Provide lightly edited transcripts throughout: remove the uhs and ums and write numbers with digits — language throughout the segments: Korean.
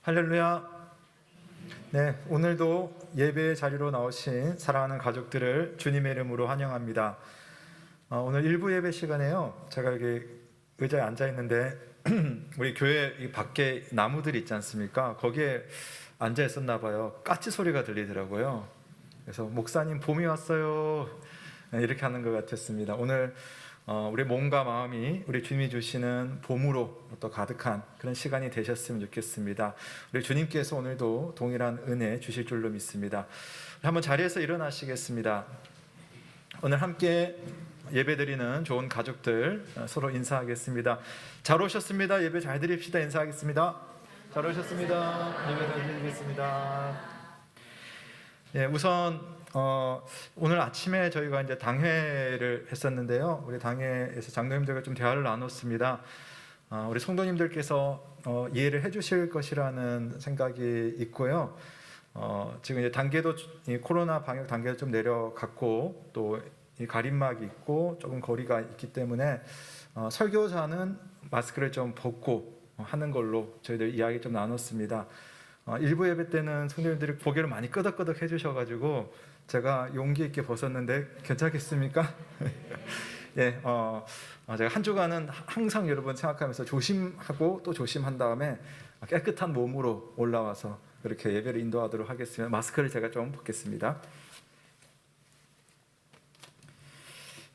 할렐루야. 네, 오늘도 예배 자리로 나오신 사랑하는 가족들을 주님의 이름으로 환영합니다. 오늘 일부 예배 시간에요. 제가 여기 의자에 앉아 있는데 우리 교회 밖에 나무들이 있지 않습니까? 거기에 앉아 있었나 봐요. 까치 소리가 들리더라고요. 그래서 목사님 봄이 왔어요. 이렇게 하는 것 같았습니다. 오늘 우리 몸과 마음이 우리 주님이 주시는 봄으로 또 가득한 그런 시간이 되셨으면 좋겠습니다. 우리 주님께서 오늘도 동일한 은혜 주실 줄로 믿습니다. 한번 자리에서 일어나시겠습니다. 오늘 함께 예배드리는 좋은 가족들 서로 인사하겠습니다. 잘 오셨습니다. 예배 잘 드립시다. 인사하겠습니다. 잘 오셨습니다. 예배 잘 드리겠습니다. 예, 우선 오늘 아침에 저희가 이제 당회를 했었는데요. 우리 당회에서 장로님들과 좀 대화를 나눴습니다. 우리 성도님들께서 이해를 해주실 것이라는 생각이 있고요. 지금 이제 단계도 이 코로나 방역 단계도 좀 내려갔고 또 이 가림막이 있고 조금 거리가 있기 때문에 설교자는 마스크를 좀 벗고 하는 걸로 저희들 이야기 좀 나눴습니다. 일부 예배 때는 성도님들이 고개를 많이 끄덕끄덕 해주셔가지고 제가 용기 있게 벗었는데 괜찮겠습니까? 예, 제가 한 주간은 항상 여러분 생각하면서 조심하고 또 조심한 다음에 깨끗한 몸으로 올라와서 그렇게 예배를 인도하도록 하겠습니다. 마스크를 제가 좀 벗겠습니다.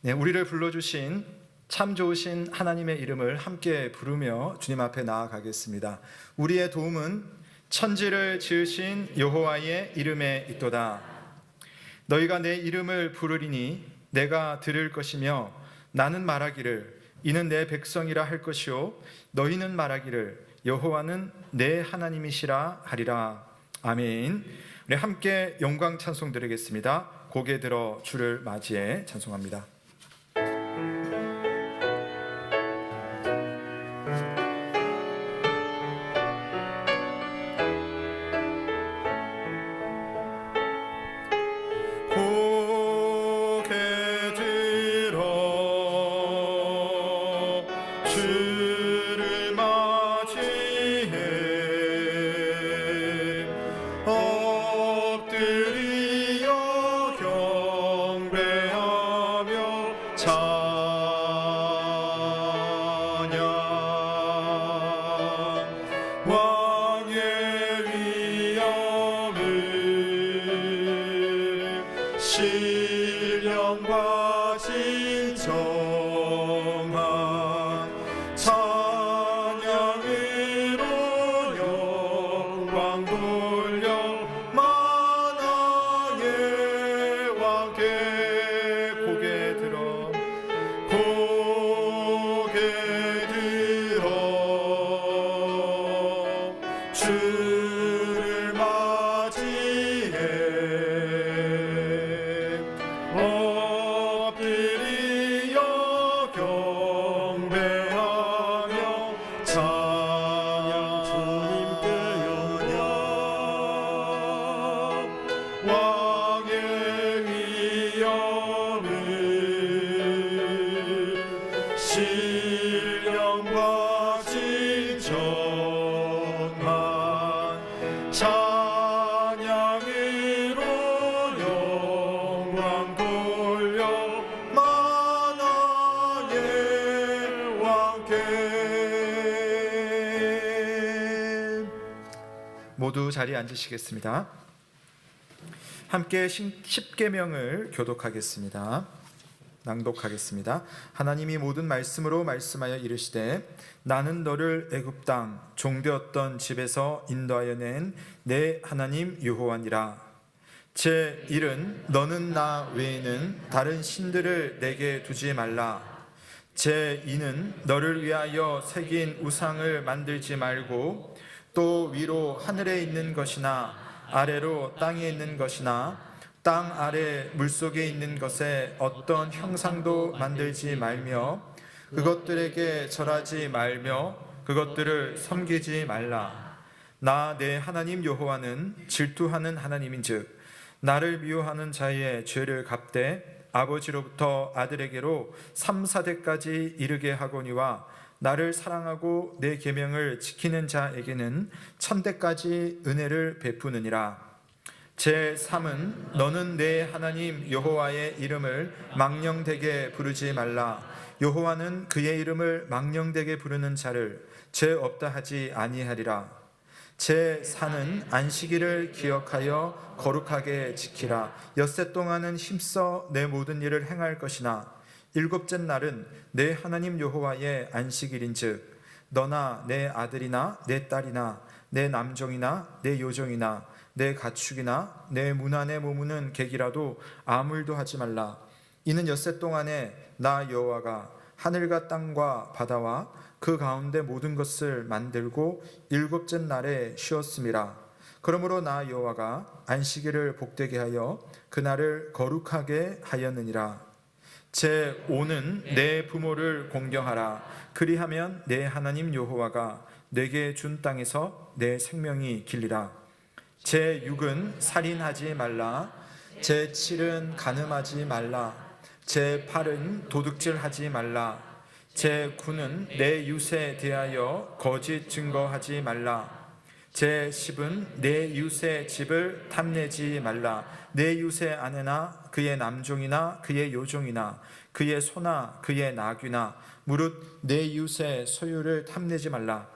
네, 우리를 불러주신 참 좋으신 하나님의 이름을 함께 부르며 주님 앞에 나아가겠습니다. 우리의 도움은 천지를 지으신 여호와의 이름에 있도다. 너희가 내 이름을 부르리니 내가 들을 것이며 나는 말하기를 이는 내 백성이라 할 것이요 너희는 말하기를 여호와는 내 하나님이시라 하리라. 아멘. 우리 함께 영광 찬송 드리겠습니다. 고개 들어 주를 맞이해 찬송합니다. 신령과 진정한 찬양으로 영광 돌려 만왕의 왕께 고개 들어 주를 맞이해 엎드리어 경배하며 찬양 주님께 영광 왕의 위엄을 신령과 진정한 찬양으로 영광 돌려 만왕의 왕께. 모두 자리에 앉으시겠습니다. 함께 십계명을 교독하겠습니다. 낭독하겠습니다. 하나님이 모든 말씀으로 말씀하여 이르시되 나는 너를 애굽 땅 종되었던 집에서 인도하여 낸 내 하나님 여호와니라. 제 1은 너는 나 외에는 다른 신들을 내게 두지 말라. 제 2는 너를 위하여 새긴 우상을 만들지 말고 또 위로 하늘에 있는 것이나 아래로 땅에 있는 것이나 땅 아래 물속에 있는 것에 어떤 형상도 만들지 말며 그것들에게 절하지 말며 그것들을 섬기지 말라. 나 내 하나님 여호와는 질투하는 하나님인즉 나를 미워하는 자의 죄를 갚되 아버지로부터 아들에게로 3, 4대까지 이르게 하거니와 나를 사랑하고 내 계명을 지키는 자에게는 천대까지 은혜를 베푸느니라. 제3은 너는 내 하나님 여호와의 이름을 망령되게 부르지 말라. 여호와는 그의 이름을 망령되게 부르는 자를 죄 없다 하지 아니하리라. 제4는 안식일을 기억하여 거룩하게 지키라. 엿새 동안은 힘써 내 모든 일을 행할 것이나 일곱째 날은 내 하나님 여호와의 안식일인즉 너나 내 아들이나 내 딸이나 내 남종이나 내 요종이나 내 가축이나 내 문 안에 머무는 객이라도 아무 일도 하지 말라. 이는 엿새 동안에 나 여호와가 하늘과 땅과 바다와 그 가운데 모든 것을 만들고 일곱째 날에 쉬었음이라. 그러므로 나 여호와가 안식일을 복되게 하여 그날을 거룩하게 하였느니라. 제5는 내 부모를 공경하라. 그리하면 내 하나님 여호와가 내게 준 땅에서 내 생명이 길리라. 제6은 살인하지 말라. 제7은 간음하지 말라. 제8은 도둑질하지 말라. 제9는 내 이웃에 대하여 거짓 증거하지 말라. 제10은 내 이웃의 집을 탐내지 말라. 내 이웃의 아내나 그의 남종이나 그의 요종이나 그의 소나 그의 나귀나 무릇 내 이웃의 소유를 탐내지 말라.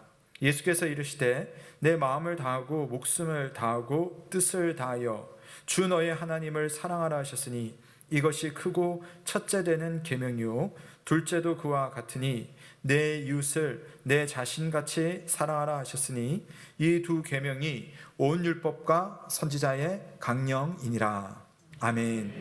예수께서 이르시되 내 마음을 다하고 목숨을 다하고 뜻을 다하여 주 너의 하나님을 사랑하라 하셨으니 이것이 크고 첫째 되는 계명이요 둘째도 그와 같으니 내 이웃을 내 자신같이 사랑하라 하셨으니 이 두 계명이 온 율법과 선지자의 강령이니라. 아멘.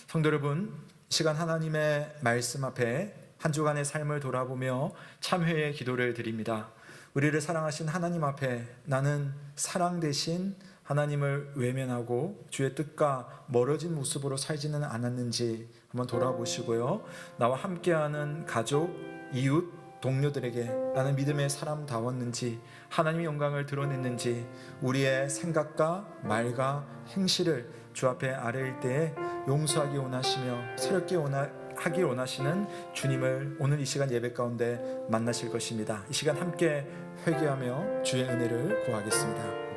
성도 여러분, 시간 하나님의 말씀 앞에 한 주간의 삶을 돌아보며 참회의 기도를 드립니다. 우리를 사랑하신 하나님 앞에 나는 사랑 대신 하나님을 외면하고 주의 뜻과 멀어진 모습으로 살지는 않았는지 한번 돌아보시고요. 나와 함께하는 가족, 이웃, 동료들에게 나는 믿음의 사람다웠는지, 하나님의 영광을 드러냈는지, 우리의 생각과 말과 행실을 주 앞에 아뢰일 때에 용서하기 원하시며 새롭게 하길 원하시는 주님을 오늘 이 시간 예배 가운데 만나실 것입니다. 이 시간 함께 회개하며 주의 은혜를 구하겠습니다.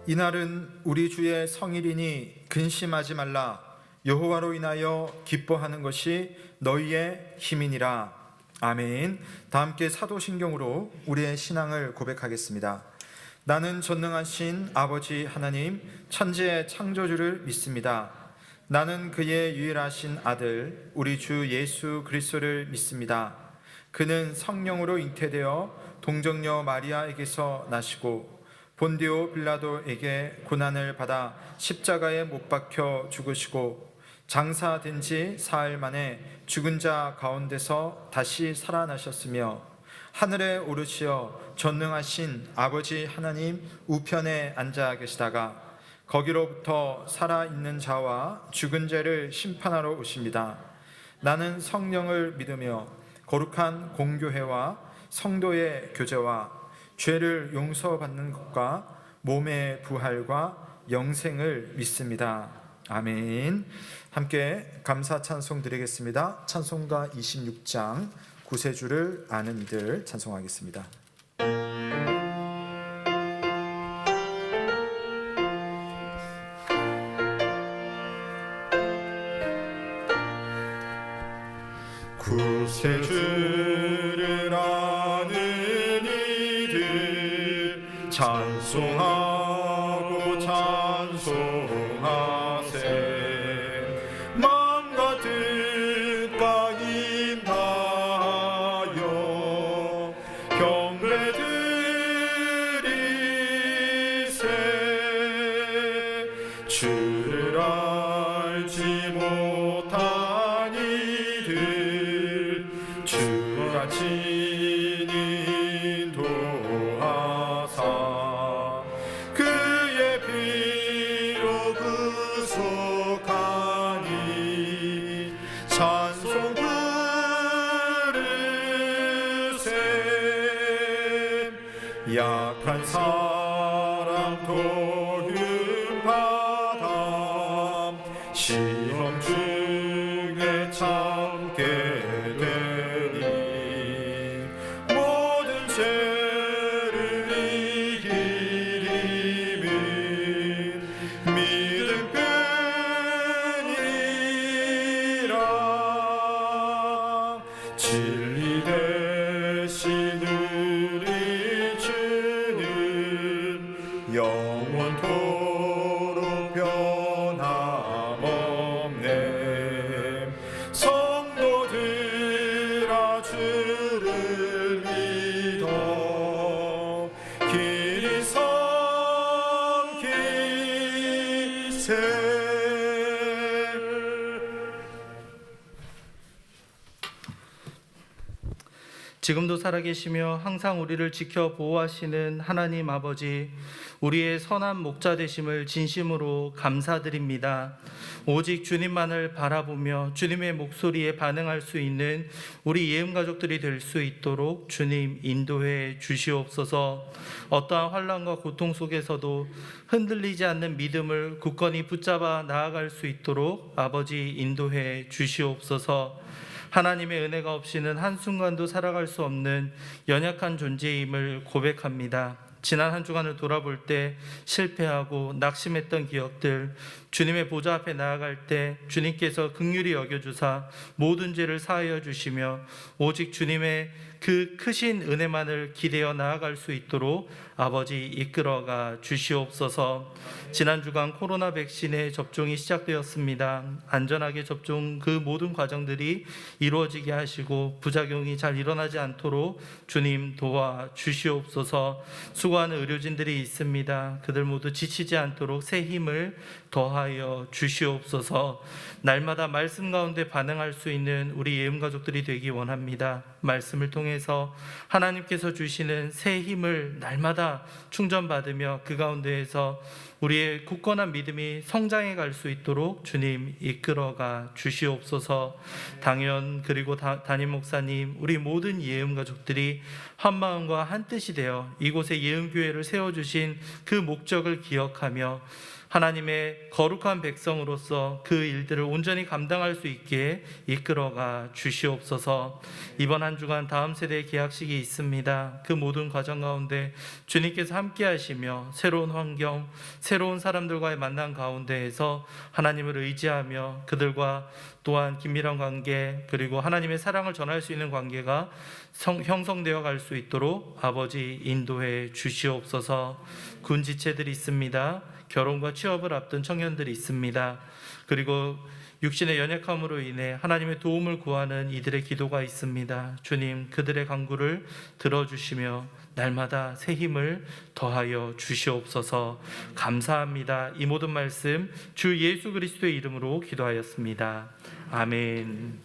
이날은 우리 주의 성일이니 근심하지 말라. 여호와로 인하여 기뻐하는 것이 너희의 힘이니라. 아멘. 다 함께 사도신경으로 우리의 신앙을 고백하겠습니다. 나는 전능하신 아버지 하나님 천지의 창조주를 믿습니다. 나는 그의 유일하신 아들 우리 주 예수 그리스도를 믿습니다. 그는 성령으로 잉태되어 동정녀 마리아에게서 나시고 본디오 빌라도에게 고난을 받아 십자가에 못 박혀 죽으시고 장사된 지 사흘 만에 죽은 자 가운데서 다시 살아나셨으며 하늘에 오르시어 전능하신 아버지 하나님 우편에 앉아 계시다가 거기로부터 살아있는 자와 죽은 자를 심판하러 오십니다. 나는 성령을 믿으며 거룩한 공교회와 성도의 교제와 죄를 용서받는 것과 몸의 부활과 영생을 믿습니다. 아멘. 함께 감사 찬송 드리겠습니다. 찬송가 26장 구세주를 아는 이들 찬송하겠습니다. 구세주를 아는 이들 찬송하고 찬송하세. 마음과 뜻과 힘 다하여 경배 드리세. 주를 알지 못한 이들 주가 친히 인도하사 그의 피로 구속하니 찬송 부르세. 약한 사람 도움 받아 시험 중에 참게 되니 모든 죄를 이기림은 믿음 뿐이라. 진리 대신 우리 주는 영원토록 변함없네. 성도들아 주를 믿어 길이 섬기세. 지금도 살아계시며 항상 우리를 지켜 보호하시는 하나님 아버지, 우리의 선한 목자 되심을 진심으로 감사드립니다. 오직 주님만을 바라보며 주님의 목소리에 반응할 수 있는 우리 예음 가족들이 될 수 있도록 주님 인도해 주시옵소서. 어떠한 환난과 고통 속에서도 흔들리지 않는 믿음을 굳건히 붙잡아 나아갈 수 있도록 아버지 인도해 주시옵소서. 하나님의 은혜가 없이는 한순간도 살아갈 수 없는 연약한 존재임을 고백합니다. 지난 한 주간을 돌아볼 때 실패하고 낙심했던 기억들, 주님의 보좌 앞에 나아갈 때 주님께서 긍휼히 여겨주사 모든 죄를 사하여 주시며 오직 주님의 그 크신 은혜만을 기대어 나아갈 수 있도록 아버지 이끌어가 주시옵소서. 지난 주간 코로나 백신의 접종이 시작되었습니다. 안전하게 접종 그 모든 과정들이 이루어지게 하시고 부작용이 잘 일어나지 않도록 주님 도와 주시옵소서. 수고하는 의료진들이 있습니다. 그들 모두 지치지 않도록 새 힘을 더하여 주시옵소서. 날마다 말씀 가운데 반응할 수 있는 우리 예음 가족들이 되기 원합니다. 말씀을 통해서 하나님께서 주시는 새 힘을 날마다 충전받으며 그 가운데에서 우리의 굳건한 믿음이 성장해 갈 수 있도록 주님 이끌어가 주시옵소서. 당연 그리고 담임 목사님, 우리 모든 예음 가족들이 한 마음과 한 뜻이 되어 이곳에 예음 교회를 세워주신 그 목적을 기억하며 하나님의 거룩한 백성으로서 그 일들을 온전히 감당할 수 있게 이끌어가 주시옵소서. 이번 한 주간 다음 세대의 계약식이 있습니다. 그 모든 과정 가운데 주님께서 함께 하시며 새로운 환경, 새로운 사람들과의 만남 가운데에서 하나님을 의지하며 그들과 또한 긴밀한 관계 그리고 하나님의 사랑을 전할 수 있는 관계가 형성되어 갈 수 있도록 아버지 인도해 주시옵소서. 군 지체들이 있습니다. 결혼과 취업을 앞둔 청년들이 있습니다. 그리고 육신의 연약함으로 인해 하나님의 도움을 구하는 이들의 기도가 있습니다. 주님, 그들의 간구를 들어주시며 날마다 새 힘을 더하여 주시옵소서. 감사합니다. 이 모든 말씀 주 예수 그리스도의 이름으로 기도하였습니다. 아멘.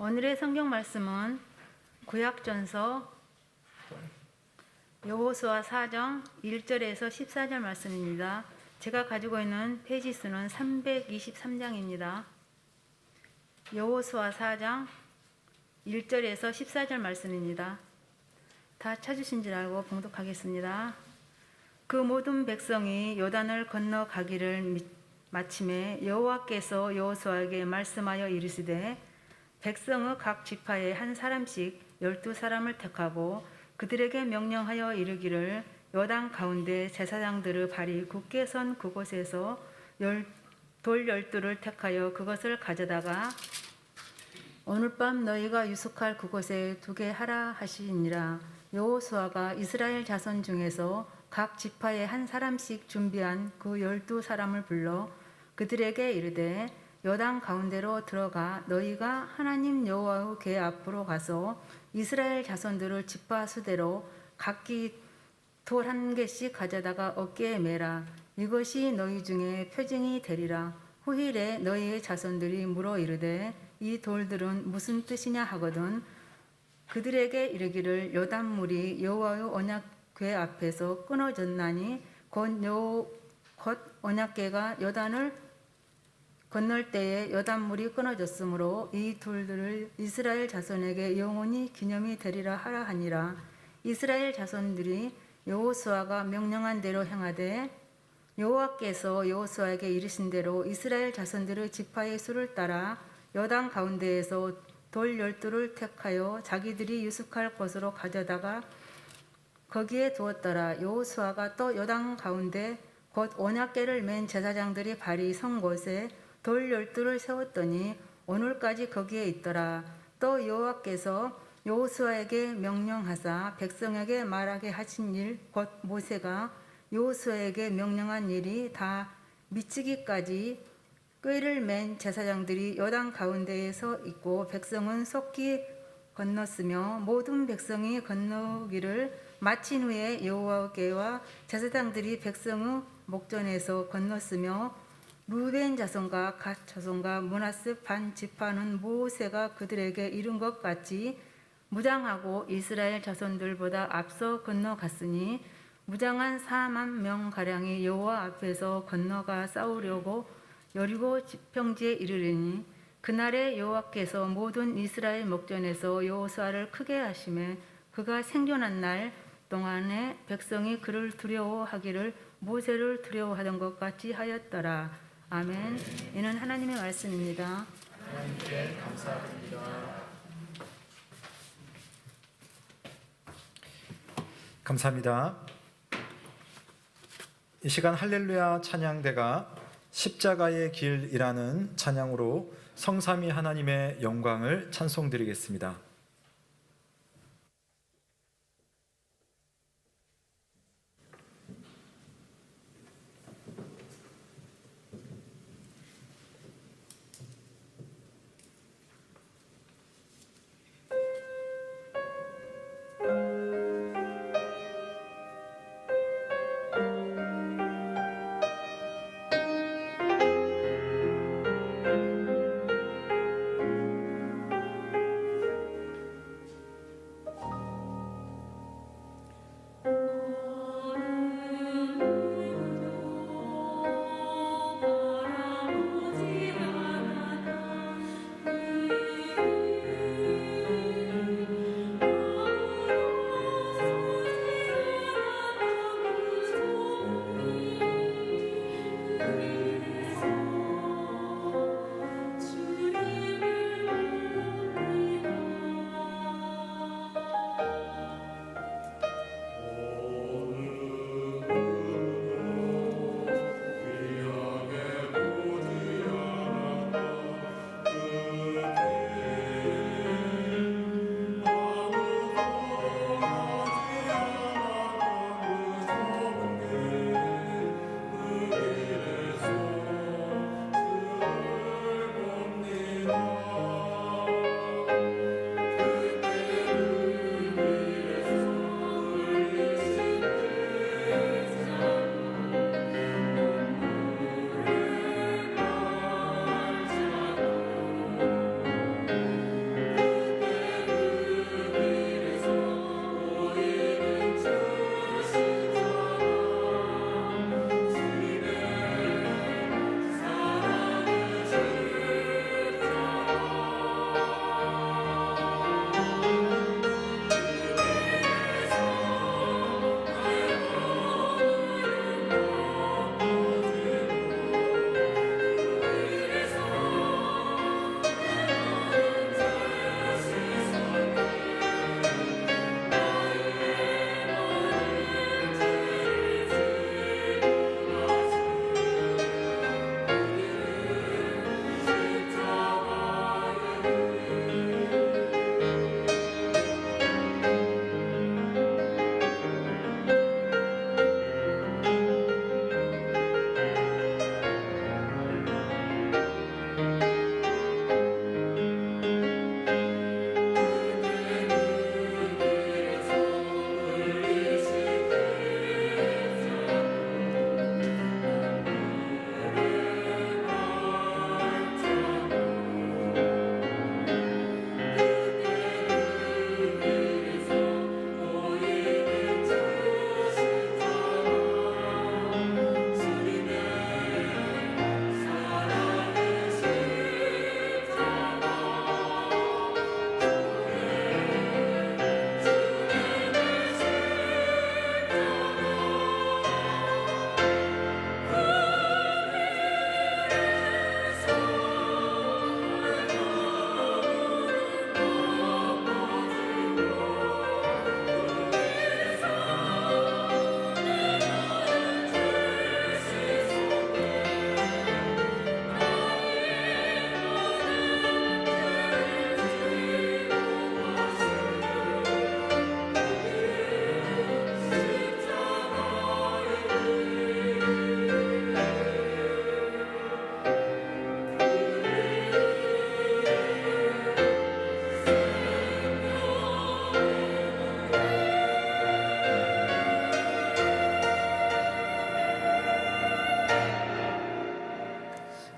오늘의 성경 말씀은 구약전서 여호수아 4장 1절에서 14절 말씀입니다. 제가 가지고 있는 페이지 수는 323장입니다. 여호수아 4장 1절에서 14절 말씀입니다. 다 찾으신 줄 알고 봉독하겠습니다. 그 모든 백성이 요단을 건너가기를 마침에 여호와께서 여호수아에게 말씀하여 이르시되 백성의 각 지파에 한 사람씩 12사람을 택하고 그들에게 명령하여 이르기를 요단 가운데 제사장들의 발이 굳게 선 그곳에서 돌 12를 택하여 그것을 가져다가 오늘 밤 너희가 유숙할 그곳에 두게 하라 하시니라. 여호수아가 이스라엘 자손 중에서 각 지파에 한 사람씩 준비한 그 12사람을 불러 그들에게 이르되 요단 가운데로 들어가 너희가 하나님 여호와의 궤 앞으로 가서 이스라엘 자손들을 지파 수대로 각기 돌 한 개씩 가져다가 어깨에 매라. 이것이 너희 중에 표징이 되리라. 후일에 너희의 자손들이 물어 이르되 이 돌들은 무슨 뜻이냐 하거든 그들에게 이르기를 요단물이 여호와의 언약궤 앞에서 끊어졌나니 곧 언약궤가 요단을 건널 때에 요단물이 끊어졌으므로 이 돌들을 이스라엘 자손에게 영원히 기념이 되리라 하라 하니라. 이스라엘 자손들이 여호수아가 명령한 대로 행하되 여호와께서 여호수아에게 이르신 대로 이스라엘 자손들의 지파의 수를 따라 요단 가운데에서 돌 12를 택하여 자기들이 유숙할 곳으로 가져다가 거기에 두었더라. 여호수아가 또 요단 가운데 곧 언약궤를 맨 제사장들이 발이 선 곳에 돌 12를 세웠더니 오늘까지 거기에 있더라. 또 여호와께서 여호수아에게 명령하사 백성에게 말하게 하신 일 곧 모세가 여호수아에게 명령한 일이 다 미치기까지 궤를 맨 제사장들이 요단 가운데에 서 있고 백성은 속히 건넜으며 모든 백성이 건너기를 마친 후에 여호와의 궤와 제사장들이 백성의 목전에서 건넜으며 루벤 자손과 갓 자손과 므낫세 반 지파는 모세가 그들에게 이룬 것 같이 무장하고 이스라엘 자손들보다 앞서 건너갔으니 무장한 4만 명 가량이 여호와 앞에서 건너가 싸우려고 여리고 평지에 이르리니 그날에 여호와께서 모든 이스라엘 목전에서 여호수아를 크게 하시매 그가 생존한 날 동안에 백성이 그를 두려워하기를 모세를 두려워하던 것 같이 하였더라. 아멘. 이는 하나님의 말씀입니다. 하나님께 감사합니다. 감사합니다. 이 시간 할렐루야 찬양대가 십자가의 길이라는 찬양으로 성삼위 하나님의 영광을 찬송드리겠습니다.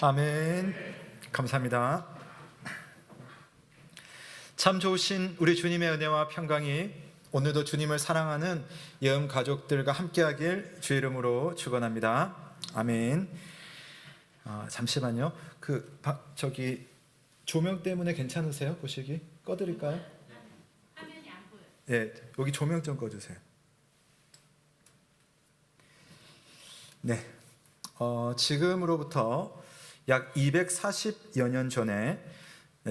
아멘. 감사합니다. 참 좋으신 우리 주님의 은혜와 평강이 오늘도 주님을 사랑하는 예언 가족들과 함께하길 주의 이름으로 축원합니다. 아멘. 잠시만요. 저기 조명 때문에 괜찮으세요? 보시기 꺼드릴까요? 화면이 안 보여요. 네, 여기 조명 좀 꺼주세요. 네, 지금으로부터 약 240여 년 전에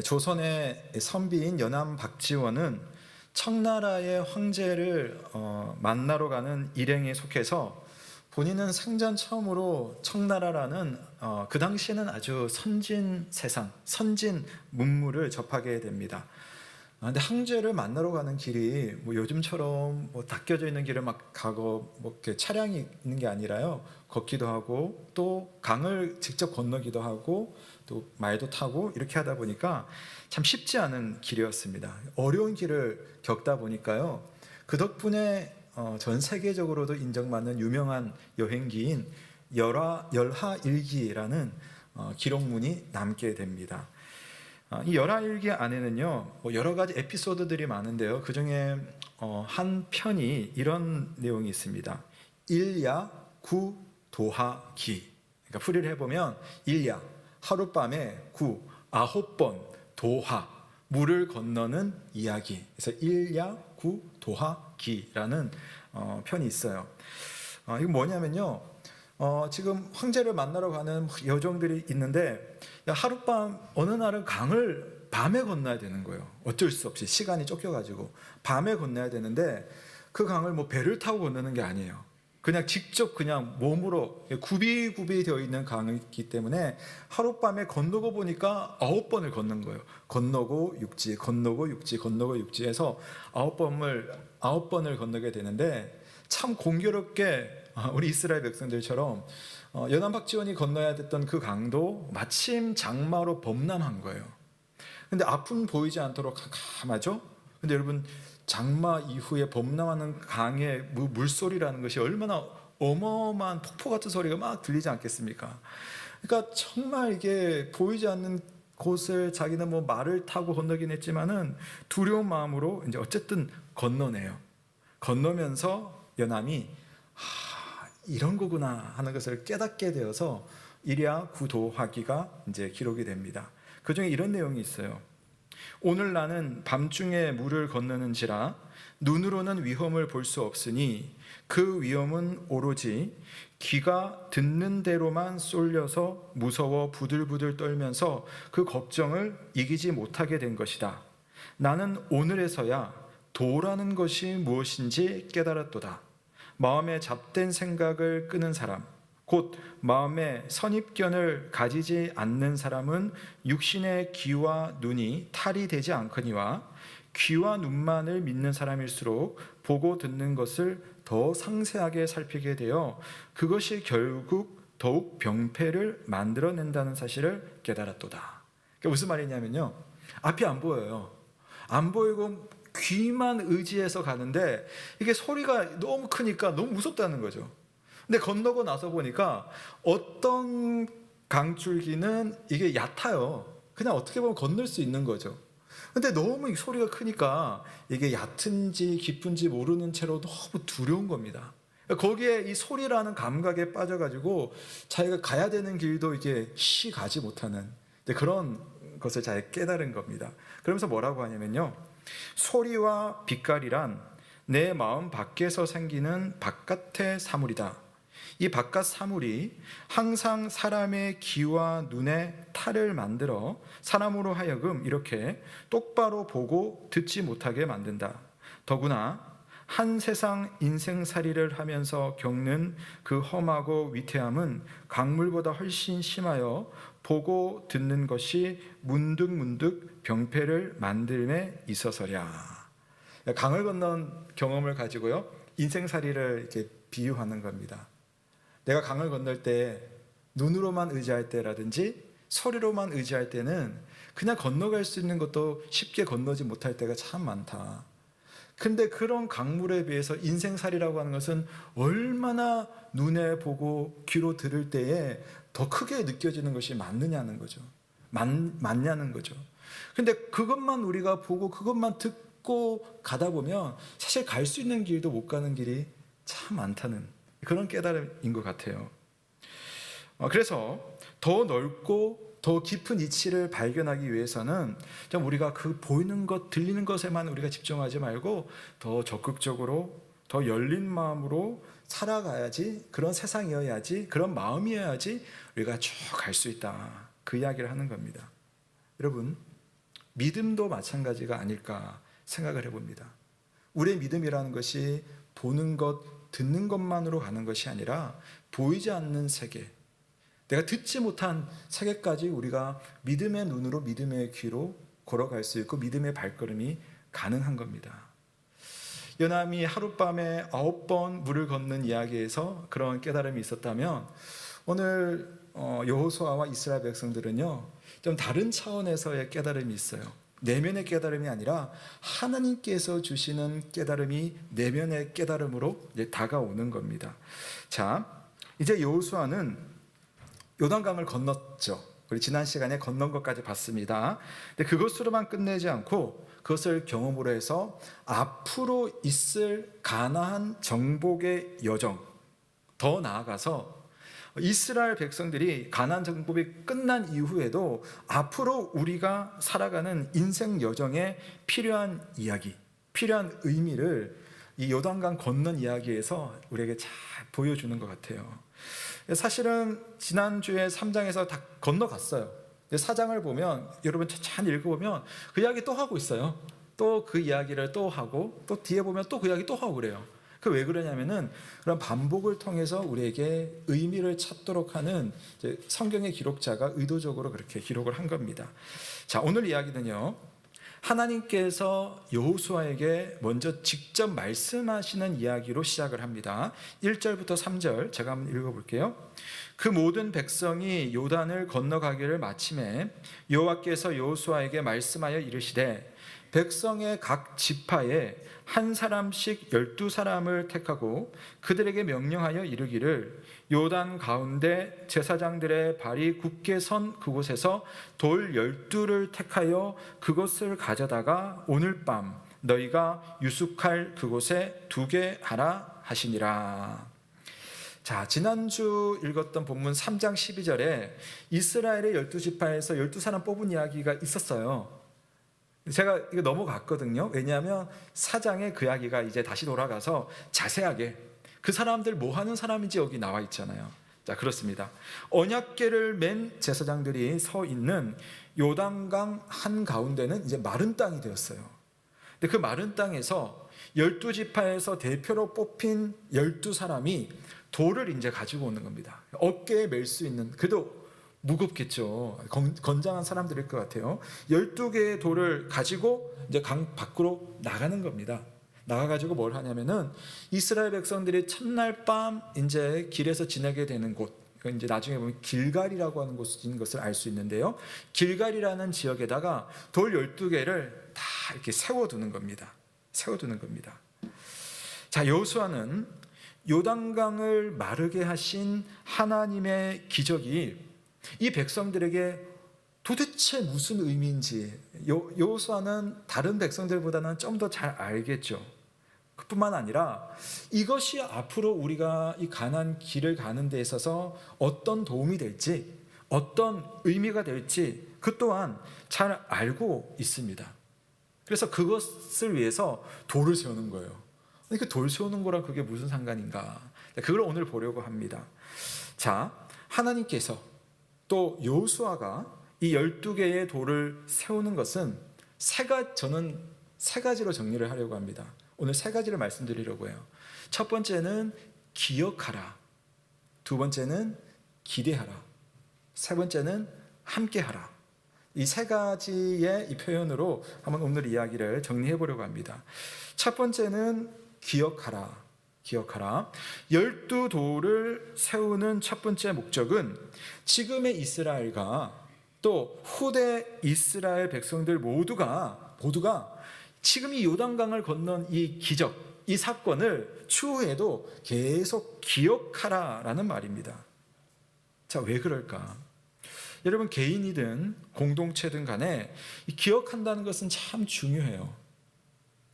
조선의 선비인 연암 박지원은 청나라의 황제를 만나러 가는 일행에 속해서 본인은 생전 처음으로 청나라라는 그 당시에는 아주 선진 세상, 선진 문물을 접하게 됩니다. 근데 황제를 만나러 가는 길이 뭐 요즘처럼 뭐 닦여져 있는 길을 막 가고 뭐 이렇게 차량이 있는 게 아니라요. 걷기도 하고 또 강을 직접 건너기도 하고 또 말도 타고 이렇게 하다 보니까 참 쉽지 않은 길이었습니다. 어려운 길을 겪다 보니까요. 그 덕분에 전 세계적으로도 인정받는 유명한 여행기인 열하일기라는 기록문이 남게 됩니다. 이 열하일기 안에는요 여러 가지 에피소드들이 많은데요. 그 중에 한 편이 이런 내용이 있습니다. 일야 구 도하기. 그러니까 풀이를 해보면 일야 하룻밤에 구 9번 도하 물을 건너는 이야기. 그래서 일야 구 도하기라는 편이 있어요. 이거 뭐냐면요. 지금 황제를 만나러 가는 여종들이 있는데 하룻밤 어느 날은 강을 밤에 건너야 되는 거예요. 어쩔 수 없이 시간이 쫓겨가지고 밤에 건너야 되는데 그 강을 뭐 배를 타고 건너는 게 아니에요. 그냥 직접 그냥 몸으로 굽이 되어 있는 강이기 때문에 하룻밤에 건너고 보니까 9번을 걷는 거예요. 건너고 육지, 건너고 육지, 건너고 육지 해서 9번을 건너게 되는데 참 공교롭게 우리 이스라엘 백성들처럼 연암 박지원이 건너야 됐던 그 강도 마침 장마로 범람한 거예요. 근데 앞은 보이지 않도록 캄캄하죠? 근데 여러분 장마 이후에 범람하는 강의 물소리라는 것이 얼마나 어마어마한 폭포 같은 소리가 막 들리지 않겠습니까? 그러니까 정말 이게 보이지 않는 곳을 자기는 뭐 말을 타고 건너긴 했지만은 두려운 마음으로 이제 어쨌든 건너네요. 건너면서 연암이 이런 거구나 하는 것을 깨닫게 되어서 일야 구도하기가 이제 기록이 됩니다. 그 중에 이런 내용이 있어요. 오늘 나는 밤중에 물을 건너는지라 눈으로는 위험을 볼 수 없으니 그 위험은 오로지 귀가 듣는 대로만 쏠려서 무서워 부들부들 떨면서 그 걱정을 이기지 못하게 된 것이다. 나는 오늘에서야 도라는 것이 무엇인지 깨달았도다. 마음에 잡된 생각을 끄는 사람, 곧 마음에 선입견을 가지지 않는 사람은 육신의 귀와 눈이 탈이 되지 않거니와 귀와 눈만을 믿는 사람일수록 보고 듣는 것을 더 상세하게 살피게 되어 그것이 결국 더욱 병폐를 만들어낸다는 사실을 깨달았도다. 그러니까 무슨 말이냐면요. 앞이 안 보여요. 안 보이고 귀만 의지해서 가는데 이게 소리가 너무 크니까 너무 무섭다는 거죠. 근데 건너고 나서 보니까 어떤 강줄기는 이게 얕아요. 그냥 어떻게 보면 건널 수 있는 거죠. 근데 너무 이 소리가 크니까 이게 얕은지 깊은지 모르는 채로 너무 두려운 겁니다. 거기에 이 소리라는 감각에 빠져가지고 자기가 가야 되는 길도 이게 가지 못하는 그런 것을 잘 깨달은 겁니다. 그러면서 뭐라고 하냐면요. 소리와 빛깔이란 내 마음 밖에서 생기는 바깥의 사물이다. 이 바깥 사물이 항상 사람의 귀와 눈에 탈을 만들어 사람으로 하여금 이렇게 똑바로 보고 듣지 못하게 만든다. 더구나 한 세상 인생살이를 하면서 겪는 그 험하고 위태함은 강물보다 훨씬 심하여 보고 듣는 것이 문득문득 병폐를 만들매 있어서랴. 강을 건넌 경험을 가지고요 인생살이를 이렇게 비유하는 겁니다. 내가 강을 건널 때 눈으로만 의지할 때라든지 소리로만 의지할 때는 그냥 건너갈 수 있는 것도 쉽게 건너지 못할 때가 참 많다. 근데 그런 강물에 비해서 인생살이라고 하는 것은 얼마나 눈에 보고 귀로 들을 때에 더 크게 느껴지는 것이 맞느냐는 거죠. 맞냐는 거죠. 근데 그것만 우리가 보고 그것만 듣고 가다 보면 사실 갈 수 있는 길도 못 가는 길이 참 많다는 그런 깨달음인 것 같아요. 그래서 더 넓고 더 깊은 이치를 발견하기 위해서는 좀 우리가 그 보이는 것, 들리는 것에만 우리가 집중하지 말고 더 적극적으로, 더 열린 마음으로 살아가야지, 그런 세상이어야지, 그런 마음이어야지 우리가 쭉 갈 수 있다. 그 이야기를 하는 겁니다. 여러분, 믿음도 마찬가지가 아닐까 생각을 해봅니다. 우리의 믿음이라는 것이 보는 것, 듣는 것만으로 가는 것이 아니라 보이지 않는 세계, 내가 듣지 못한 세계까지 우리가 믿음의 눈으로 믿음의 귀로 걸어갈 수 있고 믿음의 발걸음이 가능한 겁니다. 요나미 하룻밤에 9번 물을 걷는 이야기에서 그런 깨달음이 있었다면 오늘 여호수아와 이스라엘 백성들은요 좀 다른 차원에서의 깨달음이 있어요. 내면의 깨달음이 아니라 하나님께서 주시는 깨달음이 내면의 깨달음으로 이제 다가오는 겁니다. 자, 이제 여호수아는 요단강을 건넜죠. 우리 지난 시간에 건넌 것까지 봤습니다. 근데 그것으로만 끝내지 않고 그것을 경험으로 해서 앞으로 있을 가나안 정복의 여정, 더 나아가서 이스라엘 백성들이 가나안 정복이 끝난 이후에도 앞으로 우리가 살아가는 인생 여정에 필요한 이야기, 필요한 의미를 이 요단강 건넌 이야기에서 우리에게 잘 보여주는 것 같아요. 사실은 지난주에 3장에서 다 건너갔어요. 4장을 보면 여러분 천천히 읽어보면 그 이야기 또 하고 있어요. 또 그 이야기를 또 하고 또 뒤에 보면 또 그 이야기 또 하고 그래요. 그 왜 그러냐면은 그런 반복을 통해서 우리에게 의미를 찾도록 하는 이제 성경의 기록자가 의도적으로 그렇게 기록을 한 겁니다. 자, 오늘 이야기는요. 하나님께서 여호수아에게 먼저 직접 말씀하시는 이야기로 시작을 합니다. 1절부터 3절 제가 한번 읽어볼게요. 그 모든 백성이 요단을 건너가기를 마침에 여호와께서 여호수아에게 말씀하여 이르시되 백성의 각 지파에 한 사람씩 12사람을 택하고 그들에게 명령하여 이르기를 요단 가운데 제사장들의 발이 굳게 선 그곳에서 돌 12를 택하여 그것을 가져다가 오늘 밤 너희가 유숙할 그곳에 두게 하라 하시니라. 자, 지난주 읽었던 본문 3장 12절에 이스라엘의 12지파에서 12사람 뽑은 이야기가 있었어요. 제가 이거 넘어갔거든요. 왜냐하면 4장에 그 이야기가 이제 다시 돌아가서 자세하게 그 사람들 뭐 하는 사람인지 여기 나와 있잖아요. 자, 그렇습니다. 언약궤를 맨 제사장들이 서 있는 요단강 한가운데는 이제 마른 땅이 되었어요. 근데 그 마른 땅에서 12지파에서 대표로 뽑힌 12사람이 돌을 이제 가지고 오는 겁니다. 어깨에 멜 수 있는, 그래도 무겁겠죠. 건장한 사람들일 것 같아요. 12개의 돌을 가지고 이제 강 밖으로 나가는 겁니다. 나가가지고 뭘 하냐면은 이스라엘 백성들이 첫날 밤 이제 길에서 지내게 되는 곳, 이제 나중에 보면 길갈이라고 하는 곳인 것을 알 수 있는데요. 길갈이라는 지역에다가 돌 12개를 다 이렇게 세워두는 겁니다. 세워두는 겁니다. 자, 여호수아는 요단강을 마르게 하신 하나님의 기적이 이 백성들에게 도대체 무슨 의미인지 여호수아는 다른 백성들보다는 좀 더 잘 알겠죠. 그뿐만 아니라 이것이 앞으로 우리가 이 가나안 길을 가는 데 있어서 어떤 도움이 될지, 어떤 의미가 될지 그 또한 잘 알고 있습니다. 그래서 그것을 위해서 돌을 세우는 거예요. 그 돌 세우는 거랑 그게 무슨 상관인가? 그걸 오늘 보려고 합니다. 자, 하나님께서 또 여호수아가 이 12개의 돌을 세우는 것은 저는 세 가지로 정리를 하려고 합니다. 오늘 세 가지를 말씀드리려고 해요. 첫 번째는 기억하라. 두 번째는 기대하라. 세 번째는 함께하라. 이 세 가지의 이 표현으로 한번 오늘 이야기를 정리해 보려고 합니다. 첫 번째는 기억하라. 기억하라. 12돌을 세우는 첫 번째 목적은 지금의 이스라엘과 또 후대 이스라엘 백성들 모두가 지금 이 요단강을 건넌 이 기적, 이 사건을 추후에도 계속 기억하라라는 말입니다. 자, 왜 그럴까? 여러분, 개인이든 공동체든 간에 이 기억한다는 것은 참 중요해요.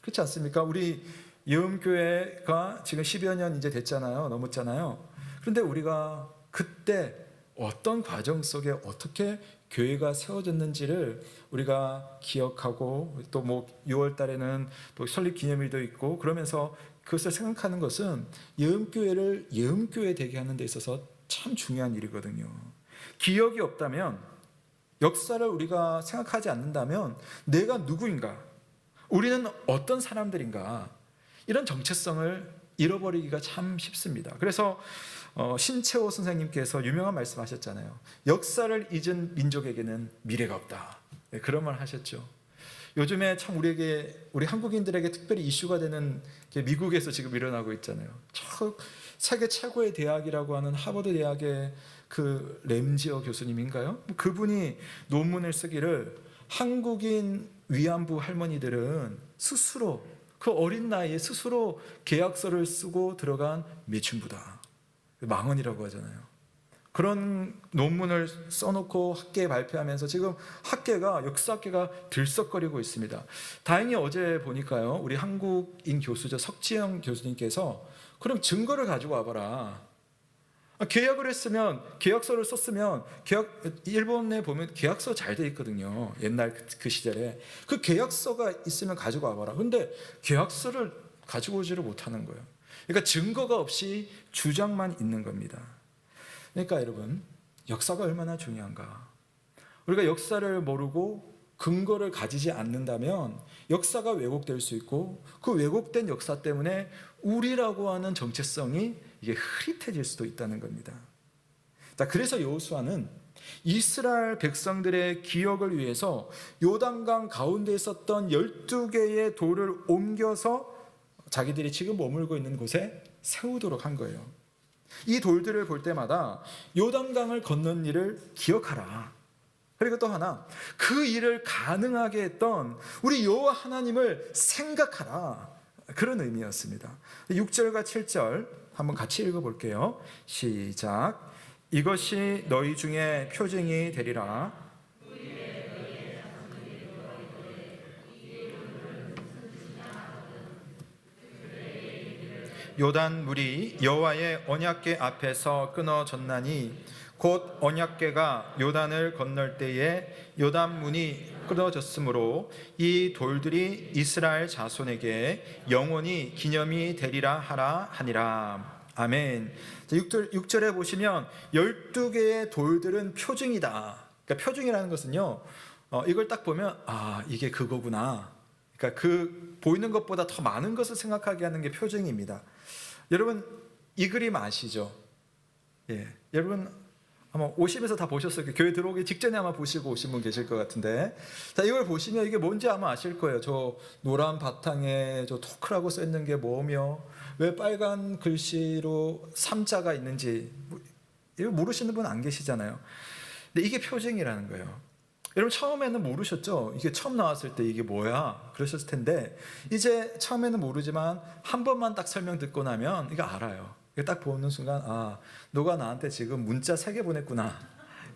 그렇지 않습니까? 우리 예음교회가 지금 10여 년 이제 됐잖아요. 넘었잖아요. 그런데 우리가 그때 어떤 과정 속에 어떻게 교회가 세워졌는지를 우리가 기억하고, 또 뭐 6월 달에는 또 설립 기념일도 있고 그러면서 그것을 생각하는 것은 예음교회를 예음교회 되게 하는 데 있어서 참 중요한 일이거든요. 기억이 없다면, 역사를 우리가 생각하지 않는다면 내가 누구인가, 우리는 어떤 사람들인가, 이런 정체성을 잃어버리기가 참 쉽습니다. 그래서 신채호 선생님께서 유명한 말씀하셨잖아요. 역사를 잊은 민족에게는 미래가 없다. 네, 그런 말 하셨죠. 요즘에 참 우리 한국인들에게 특별히 이슈가 되는 게 미국에서 지금 일어나고 있잖아요. 세계 최고의 대학이라고 하는 하버드 대학의 그 램지어 교수님인가요? 그분이 논문을 쓰기를, 한국인 위안부 할머니들은 스스로, 그 어린 나이에 스스로 계약서를 쓰고 들어간 매춘부다, 망언이라고 하잖아요. 그런 논문을 써놓고 학계에 발표하면서 지금 역사학계가 들썩거리고 있습니다. 다행히 어제 보니까요, 우리 한국인 교수죠, 석지영 교수님께서 그럼 증거를 가지고 와봐라. 계약을 했으면, 계약서를 썼으면, 일본에 보면 계약서 잘 돼 있거든요. 옛날 그 시절에. 그 계약서가 있으면 가지고 와봐라. 근데 계약서를 가지고 오지를 못하는 거예요. 그러니까 증거가 없이 주장만 있는 겁니다. 그러니까 여러분, 역사가 얼마나 중요한가. 우리가 역사를 모르고 근거를 가지지 않는다면 역사가 왜곡될 수 있고, 그 왜곡된 역사 때문에 우리라고 하는 정체성이 이게 흐릿해질 수도 있다는 겁니다. 자, 그래서 여호수아는 이스라엘 백성들의 기억을 위해서 요단강 가운데 있었던 12개의 돌을 옮겨서 자기들이 지금 머물고 있는 곳에 세우도록 한 거예요. 이 돌들을 볼 때마다 요단강을 건넌 일을 기억하라. 그리고 또 하나, 그 일을 가능하게 했던 우리 여호와 하나님을 생각하라. 그런 의미였습니다. 6절과 7절 한번 같이 읽어볼게요. 시작. 이것이 너희 중에 표징이 되리라. 요단 물이 여호와의 언약궤 앞에서 끊어졌나니, 곧 언약궤가 요단을 건널 때에 요단 문이 끊어졌으므로 이 돌들이 이스라엘 자손에게 영원히 기념이 되리라 하라 하니라. 아멘. 6절에 보시면 12개의 돌들은 표징이다. 그러니까 표징이라는 것은요, 이걸 딱 보면 이게 그거구나. 그러니까 그 보이는 것보다 더 많은 것을 생각하게 하는 게 표징입니다. 여러분, 이 그림 아시죠? 예, 여러분 아마 오시면서 다 보셨어요. 교회 들어오기 직전에 아마 보시고 오신 분 계실 것 같은데, 자, 이걸 보시면 이게 뭔지 아마 아실 거예요. 저 노란 바탕에 저 토크라고 써 있는 게 뭐며, 왜 빨간 글씨로 삼자가 있는지 이거 모르시는 분 안 계시잖아요. 근데 이게 표징이라는 거예요. 여러분, 처음에는 모르셨죠? 이게 처음 나왔을 때 이게 뭐야 그러셨을 텐데, 이제 처음에는 모르지만 한 번만 딱 설명 듣고 나면 이거 알아요. 딱 보는 순간 너가 나한테 지금 문자 3개 보냈구나,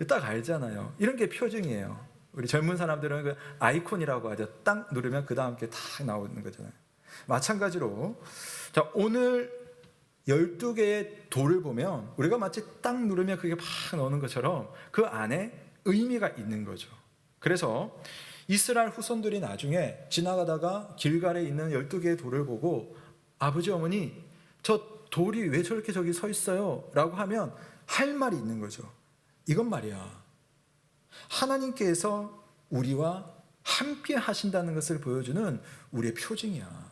딱 알잖아요. 이런 게 표징이에요. 우리 젊은 사람들은 그 아이콘이라고 하죠. 딱 누르면 그 다음 게 딱 나오는 거잖아요. 마찬가지로, 자, 오늘 12개의 돌을 보면 우리가 마치 딱 누르면 그게 막 나오는 것처럼 그 안에 의미가 있는 거죠. 그래서 이스라엘 후손들이 나중에 지나가다가 길갈에 있는 12개의 돌을 보고, 아버지 어머니 저 돌이 왜 저렇게 저기 서 있어요? 라고 하면 할 말이 있는 거죠. 이건 말이야, 하나님께서 우리와 함께 하신다는 것을 보여주는 우리의 표징이야.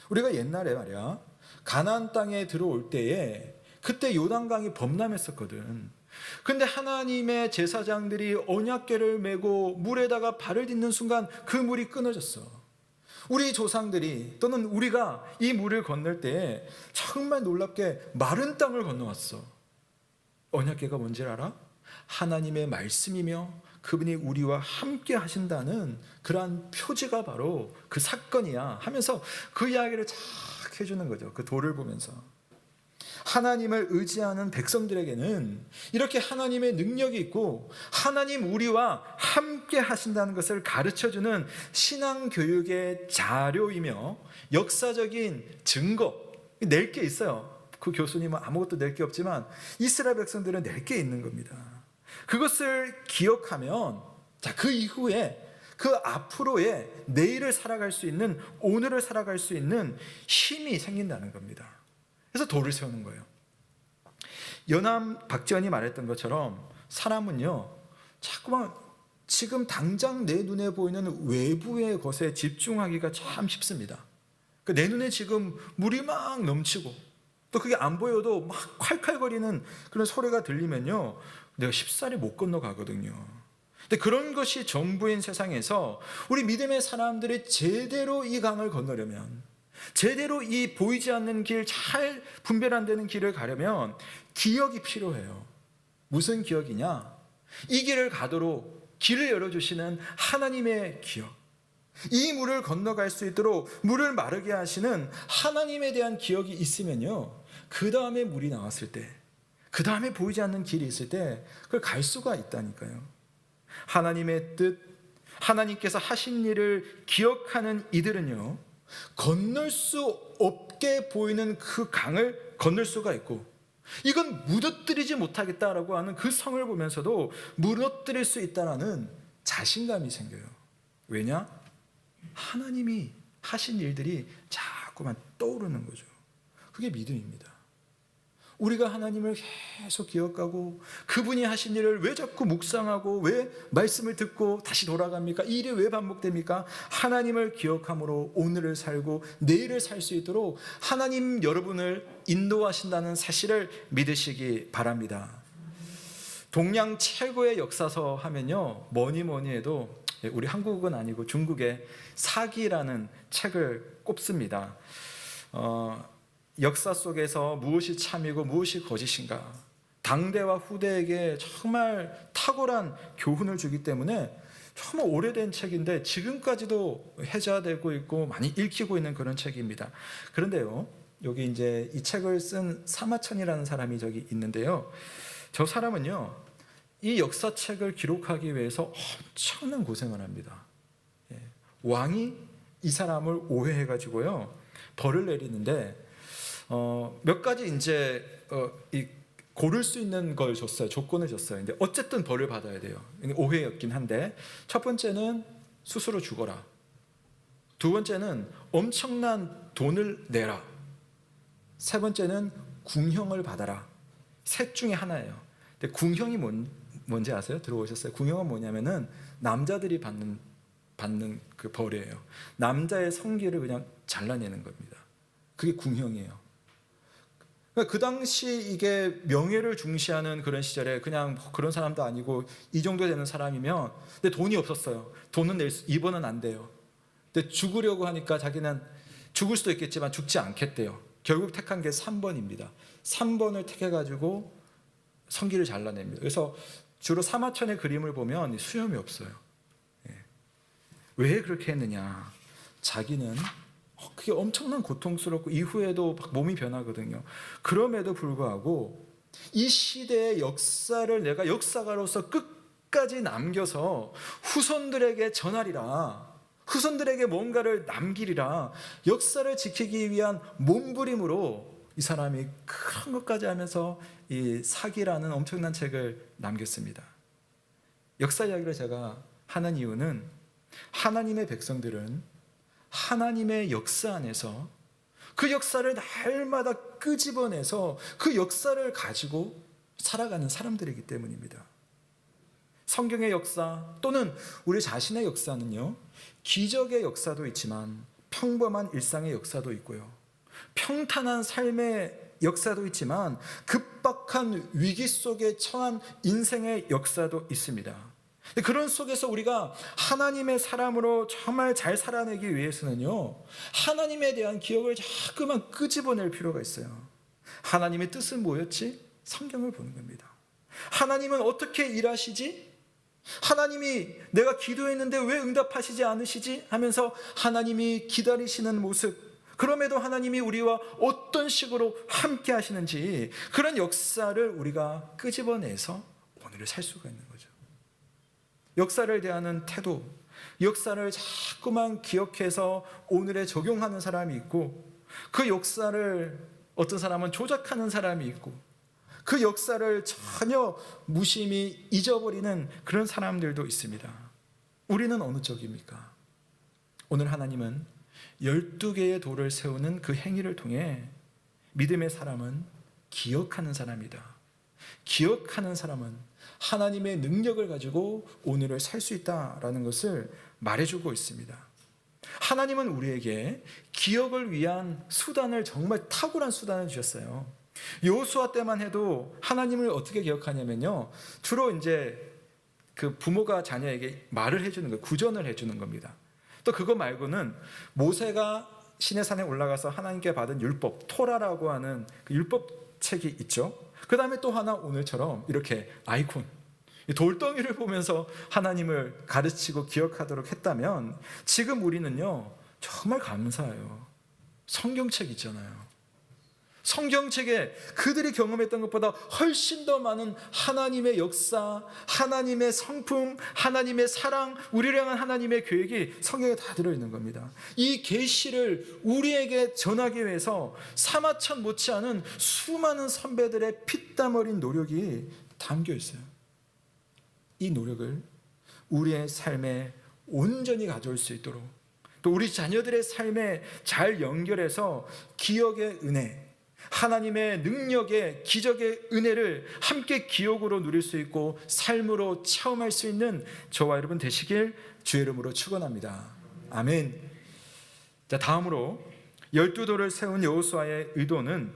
우리가 옛날에 말이야, 가나안 땅에 들어올 때에 그때 요단강이 범람했었거든. 근데 하나님의 제사장들이 언약궤를 메고 물에다가 발을 딛는 순간 그 물이 끊어졌어. 우리 조상들이 또는 우리가 이 물을 건널 때 정말 놀랍게 마른 땅을 건너왔어. 언약궤가 뭔지 알아? 하나님의 말씀이며 그분이 우리와 함께 하신다는 그러한 표지가 바로 그 사건이야 하면서 그 이야기를 쫙 해주는 거죠. 그 돌을 보면서. 하나님을 의지하는 백성들에게는 이렇게 하나님의 능력이 있고 하나님 우리와 함께 하신다는 것을 가르쳐주는 신앙교육의 자료이며 역사적인 증거, 낼 게 있어요. 그 교수님은 아무것도 낼 게 없지만 이스라엘 백성들은 낼 게 있는 겁니다. 그것을 기억하면 그 이후에 그 앞으로의 내일을 살아갈 수 있는, 오늘을 살아갈 수 있는 힘이 생긴다는 겁니다. 그래서 돌을 세우는 거예요. 연암 박지원이 말했던 것처럼 사람은요, 자꾸만 지금 당장 내 눈에 보이는 외부의 것에 집중하기가 참 쉽습니다. 내 눈에 지금 물이 막 넘치고 또 그게 안 보여도 막 콸콸거리는 그런 소리가 들리면요, 내가 쉽사리 못 건너가거든요. 근데 그런 것이 전부인 세상에서 우리 믿음의 사람들이 제대로 이 강을 건너려면, 제대로 이 보이지 않는 길, 잘 분별 안 되는 길을 가려면 기억이 필요해요. 무슨 기억이냐? 이 길을 가도록 길을 열어주시는 하나님의 기억, 이 물을 건너갈 수 있도록 물을 마르게 하시는 하나님에 대한 기억이 있으면요, 그 다음에 물이 나왔을 때, 그 다음에 보이지 않는 길이 있을 때 그걸 갈 수가 있다니까요. 하나님의 뜻, 하나님께서 하신 일을 기억하는 이들은요, 건널 수 없게 보이는 그 강을 건널 수가 있고, 이건 무너뜨리지 못하겠다라고 하는 그 성을 보면서도 무너뜨릴 수 있다는 자신감이 생겨요. 왜냐? 하나님이 하신 일들이 자꾸만 떠오르는 거죠. 그게 믿음입니다. 우리가 하나님을 계속 기억하고 그분이 하신 일을 왜 자꾸 묵상하고 왜 말씀을 듣고 다시 돌아갑니까? 이 일이 왜 반복됩니까? 하나님을 기억함으로 오늘을 살고 내일을 살 수 있도록 하나님 여러분을 인도하신다는 사실을 믿으시기 바랍니다. 동양 최고의 역사서 하면요, 뭐니 해도 우리 한국은 아니고 중국의 사기라는 책을 꼽습니다. 역사 속에서 무엇이 참이고 무엇이 거짓인가, 당대와 후대에게 정말 탁월한 교훈을 주기 때문에 정말 오래된 책인데 지금까지도 회자되고 있고 많이 읽히고 있는 그런 책입니다. 그런데요, 여기 이제 이 책을 쓴 사마천이라는 사람이 저기 있는데요, 저 사람은요, 이 역사책을 기록하기 위해서 엄청난 고생을 합니다. 왕이 이 사람을 오해해가지고요, 벌을 내리는데 몇 가지 이제 고를 수 있는 걸 줬어요. 조건을 줬어요. 근데 어쨌든 벌을 받아야 돼요. 오해였긴 한데, 첫 번째는 스스로 죽어라. 두 번째는 엄청난 돈을 내라. 세 번째는 궁형을 받아라. 셋 중에 하나예요. 근데 궁형이 뭔지 아세요? 들어보셨어요? 궁형은 뭐냐면은 남자들이 받는 그 벌이에요. 남자의 성기를 그냥 잘라내는 겁니다. 그게 궁형이에요. 그 당시 이게 명예를 중시하는 그런 시절에 그냥 그런 사람도 아니고 이 정도 되는 사람이면, 근데 돈이 없었어요. 돈은 2번은 안 돼요. 근데 죽으려고 하니까 자기는 죽을 수도 있겠지만 죽지 않겠대요. 결국 택한 게 3번입니다. 3번을 택해가지고 성기를 잘라냅니다. 그래서 주로 사마천의 그림을 보면 수염이 없어요. 왜 그렇게 했느냐? 자기는 그게 엄청난 고통스럽고 이후에도 몸이 변하거든요. 그럼에도 불구하고 이 시대의 역사를 내가 역사가로서 끝까지 남겨서 후손들에게 전하리라, 후손들에게 뭔가를 남기리라, 역사를 지키기 위한 몸부림으로 이 사람이 그런 것까지 하면서 이 사기라는 엄청난 책을 남겼습니다. 역사 이야기를 제가 하는 이유는 하나님의 백성들은 하나님의 역사 안에서 그 역사를 날마다 끄집어내서 그 역사를 가지고 살아가는 사람들이기 때문입니다. 성경의 역사 또는 우리 자신의 역사는요, 기적의 역사도 있지만 평범한 일상의 역사도 있고요, 평탄한 삶의 역사도 있지만 급박한 위기 속에 처한 인생의 역사도 있습니다. 그런 속에서 우리가 하나님의 사람으로 정말 잘 살아내기 위해서는요, 하나님에 대한 기억을 자꾸만 끄집어낼 필요가 있어요. 하나님의 뜻은 뭐였지? 성경을 보는 겁니다. 하나님은 어떻게 일하시지? 하나님이 내가 기도했는데 왜 응답하시지 않으시지? 하면서 하나님이 기다리시는 모습, 그럼에도 하나님이 우리와 어떤 식으로 함께 하시는지 그런 역사를 우리가 끄집어내서 오늘을 살 수가 있는 거죠. 역사를 대하는 태도, 역사를 자꾸만 기억해서 오늘에 적용하는 사람이 있고, 그 역사를 어떤 사람은 조작하는 사람이 있고, 그 역사를 전혀 무심히 잊어버리는 그런 사람들도 있습니다. 우리는 어느 쪽입니까? 오늘 하나님은 12개의 돌을 세우는 그 행위를 통해 믿음의 사람은 기억하는 사람이다, 기억하는 사람은 하나님의 능력을 가지고 오늘을 살 수 있다라는 것을 말해주고 있습니다. 하나님은 우리에게 기억을 위한 수단을, 정말 탁월한 수단을 주셨어요. 여호수아 때만 해도 하나님을 어떻게 기억하냐면요, 주로 이제 그 부모가 자녀에게 말을 해주는 거예요. 구전을 해주는 겁니다. 또 그거 말고는 모세가 시내산에 올라가서 하나님께 받은 율법, 토라라고 하는 그 율법 책이 있죠. 그 다음에 또 하나, 오늘처럼 이렇게 아이콘, 돌덩이를 보면서 하나님을 가르치고 기억하도록 했다면, 지금 우리는요 정말 감사해요. 성경책 있잖아요. 성경책에 그들이 경험했던 것보다 훨씬 더 많은 하나님의 역사, 하나님의 성품, 하나님의 사랑, 우리를 향한 하나님의 계획이 성경에 다 들어있는 겁니다. 이 계시를 우리에게 전하기 위해서 사마천 못지않은 수많은 선배들의 피땀 어린 노력이 담겨 있어요. 이 노력을 우리의 삶에 온전히 가져올 수 있도록, 또 우리 자녀들의 삶에 잘 연결해서 기억의 은혜, 하나님의 능력의 기적의 은혜를 함께 기억으로 누릴 수 있고 삶으로 체험할 수 있는 저와 여러분 되시길 주의 이름으로 축원합니다. 아멘. 자, 다음으로 12돌을 세운 여호수아의 의도는,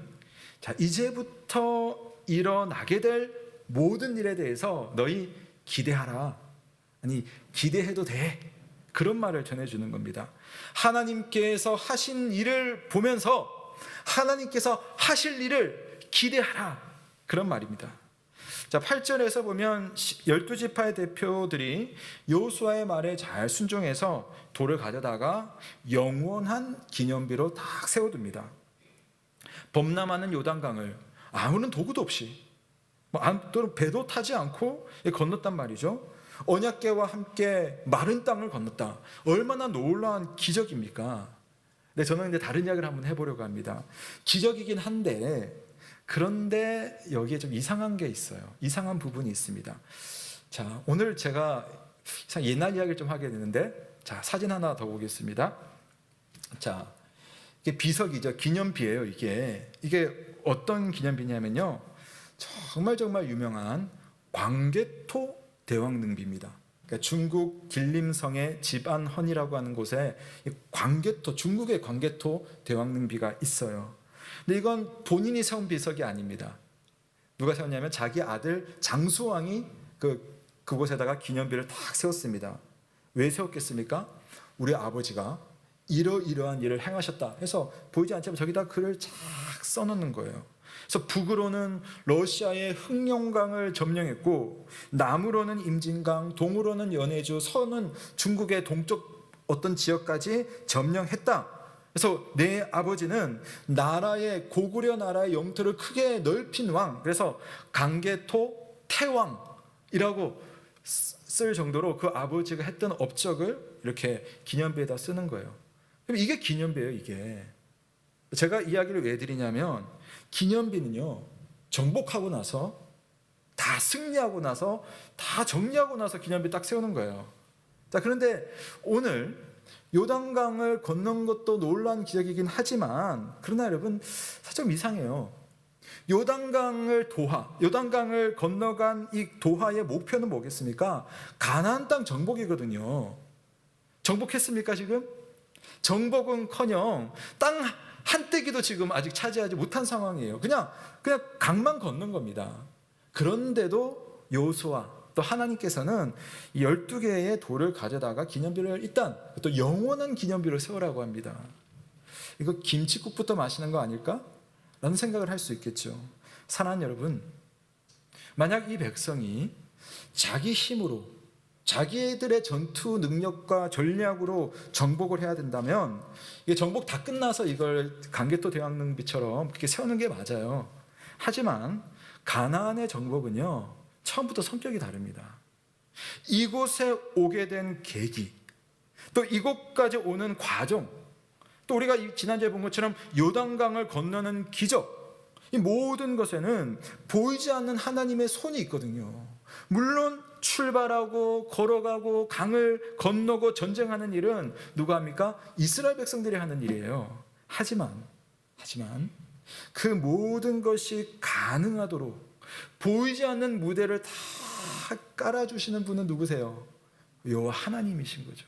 자, 이제부터 일어나게 될 모든 일에 대해서 너희 기대하라, 아니 기대해도 돼, 그런 말을 전해주는 겁니다. 하나님께서 하신 일을 보면서 하나님께서 하실 일을 기대하라, 그런 말입니다. 자, 8절에서 보면 12지파의 대표들이 여호수아의 말에 잘 순종해서 돌을 가져다가 영원한 기념비로 딱 세워둡니다. 범람하는 요단강을 아무런 도구도 없이, 또는 배도 타지 않고 건넜단 말이죠. 언약궤와 함께 마른 땅을 건넜다. 얼마나 놀라운 기적입니까? 네, 저는 이제 다른 이야기를 한번 해보려고 합니다. 기적이긴 한데, 그런데 여기에 좀 이상한 게 있어요. 이상한 부분이 있습니다. 자, 오늘 제가 옛날 이야기를 좀 하게 되는데, 자, 사진 하나 더 보겠습니다. 자, 이게 비석이죠. 기념비예요. 이게 어떤 기념비냐면요, 정말 유명한 광개토 대왕능비입니다. 그러니까 중국 길림성의 집안헌이라고 하는 곳에 광개토, 중국의 광개토 대왕능비가 있어요. 근데 이건 본인이 세운 비석이 아닙니다. 누가 세웠냐면 자기 아들 장수왕이 그곳에다가 기념비를 딱 세웠습니다. 왜 세웠겠습니까? 우리 아버지가 이러이러한 일을 행하셨다 해서 보이지 않지만 저기다 글을 쫙 써놓는 거예요. 그래서 북으로는 러시아의 흑룡강을 점령했고, 남으로는 임진강, 동으로는 연해주, 서는 중국의 동쪽 어떤 지역까지 점령했다. 그래서 내 아버지는 나라의, 고구려 나라의 영토를 크게 넓힌 왕, 그래서 강개토 태왕이라고 쓸 정도로 그 아버지가 했던 업적을 이렇게 기념비에다 쓰는 거예요. 그럼 이게 기념비예요. 이게 제가 이야기를 왜 드리냐면, 기념비는요 정복하고 나서, 다 승리하고 나서, 다 정리하고 나서 기념비 딱 세우는 거예요. 자, 그런데 오늘 요단강을 건넌 것도 놀라운 기적이긴 하지만, 그러나 여러분 사실 좀 이상해요. 요단강을 건너간 이 도하의 목표는 뭐겠습니까? 가나안 땅 정복이거든요. 정복했습니까 지금? 정복은커녕 땅 한떼기도 지금 아직 차지하지 못한 상황이에요. 그냥 강만 건넌 겁니다. 그런데도 여호수아, 또 하나님께서는 이 12개의 돌을 가져다가 기념비를, 일단 또 영원한 기념비를 세우라고 합니다. 이거 김칫국부터 마시는 거 아닐까? 라는 생각을 할 수 있겠죠. 사랑하는 여러분, 만약 이 백성이 자기 힘으로 자기들의 전투 능력과 전략으로 정복을 해야 된다면 이게 정복 다 끝나서 이걸 강개토 대왕릉비처럼 그렇게 세우는 게 맞아요. 하지만 가나안의 정복은요, 처음부터 성격이 다릅니다. 이곳에 오게 된 계기, 또 이곳까지 오는 과정, 또 우리가 지난주에 본 것처럼 요단강을 건너는 기적, 이 모든 것에는 보이지 않는 하나님의 손이 있거든요. 물론 출발하고 걸어가고 강을 건너고 전쟁하는 일은 누가 합니까? 이스라엘 백성들이 하는 일이에요. 하지만 그 모든 것이 가능하도록 보이지 않는 무대를 다 깔아주시는 분은 누구세요? 여호와 하나님이신 거죠.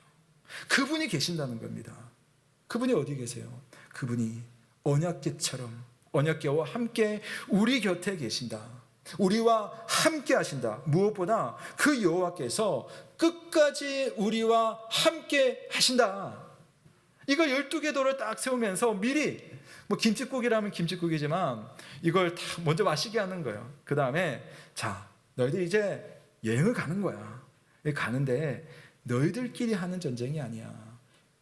그분이 계신다는 겁니다. 그분이 어디 계세요? 그분이 언약궤처럼 언약궤와 함께 우리 곁에 계신다. 우리와 함께 하신다. 무엇보다 그 여호와께서 끝까지 우리와 함께 하신다. 이거 12개 돌을 딱 세우면서 미리 뭐 김칫국이라면 김칫국이지만 이걸 다 먼저 마시게 하는 거예요. 그 다음에 자, 너희들 이제 여행을 가는 거야. 가는데 너희들끼리 하는 전쟁이 아니야.